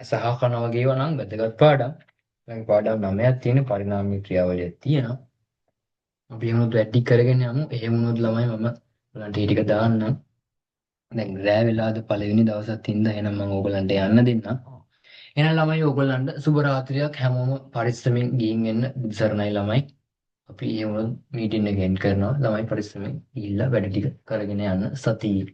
සහ කන වගේ ඒවා නම් වැදගත් පාඩම්. ළඟ පාඩම් 9ක් තියෙන පරිණාමී ක්‍රියාවලියක් තියෙනවා. අපි එහෙමනොත් වැඩි කරගෙන යමු. එහෙම වුණොත් ළමයි මම ඔයගලන්ට මේ ටික දාන්නම්. දැන් රෑ වෙලාද පළවෙනි දවසත් හින්දා එහෙනම් මම ඕගලන්ට යන්න දෙන්නම්. එහෙනම් ළමයි ඕගලන්ට සුබ රාත්‍රියක් හැමෝම පරිස්සමෙන් ගිහින් එන්න සරණයි ළමයි. අපි එහෙම මීටින් එක එන්ඩ් කරනවා. ළමයි පරිස්සමෙන් ගිහිල්ලා වැඩ ටික කරගෙන යන්න සතියේ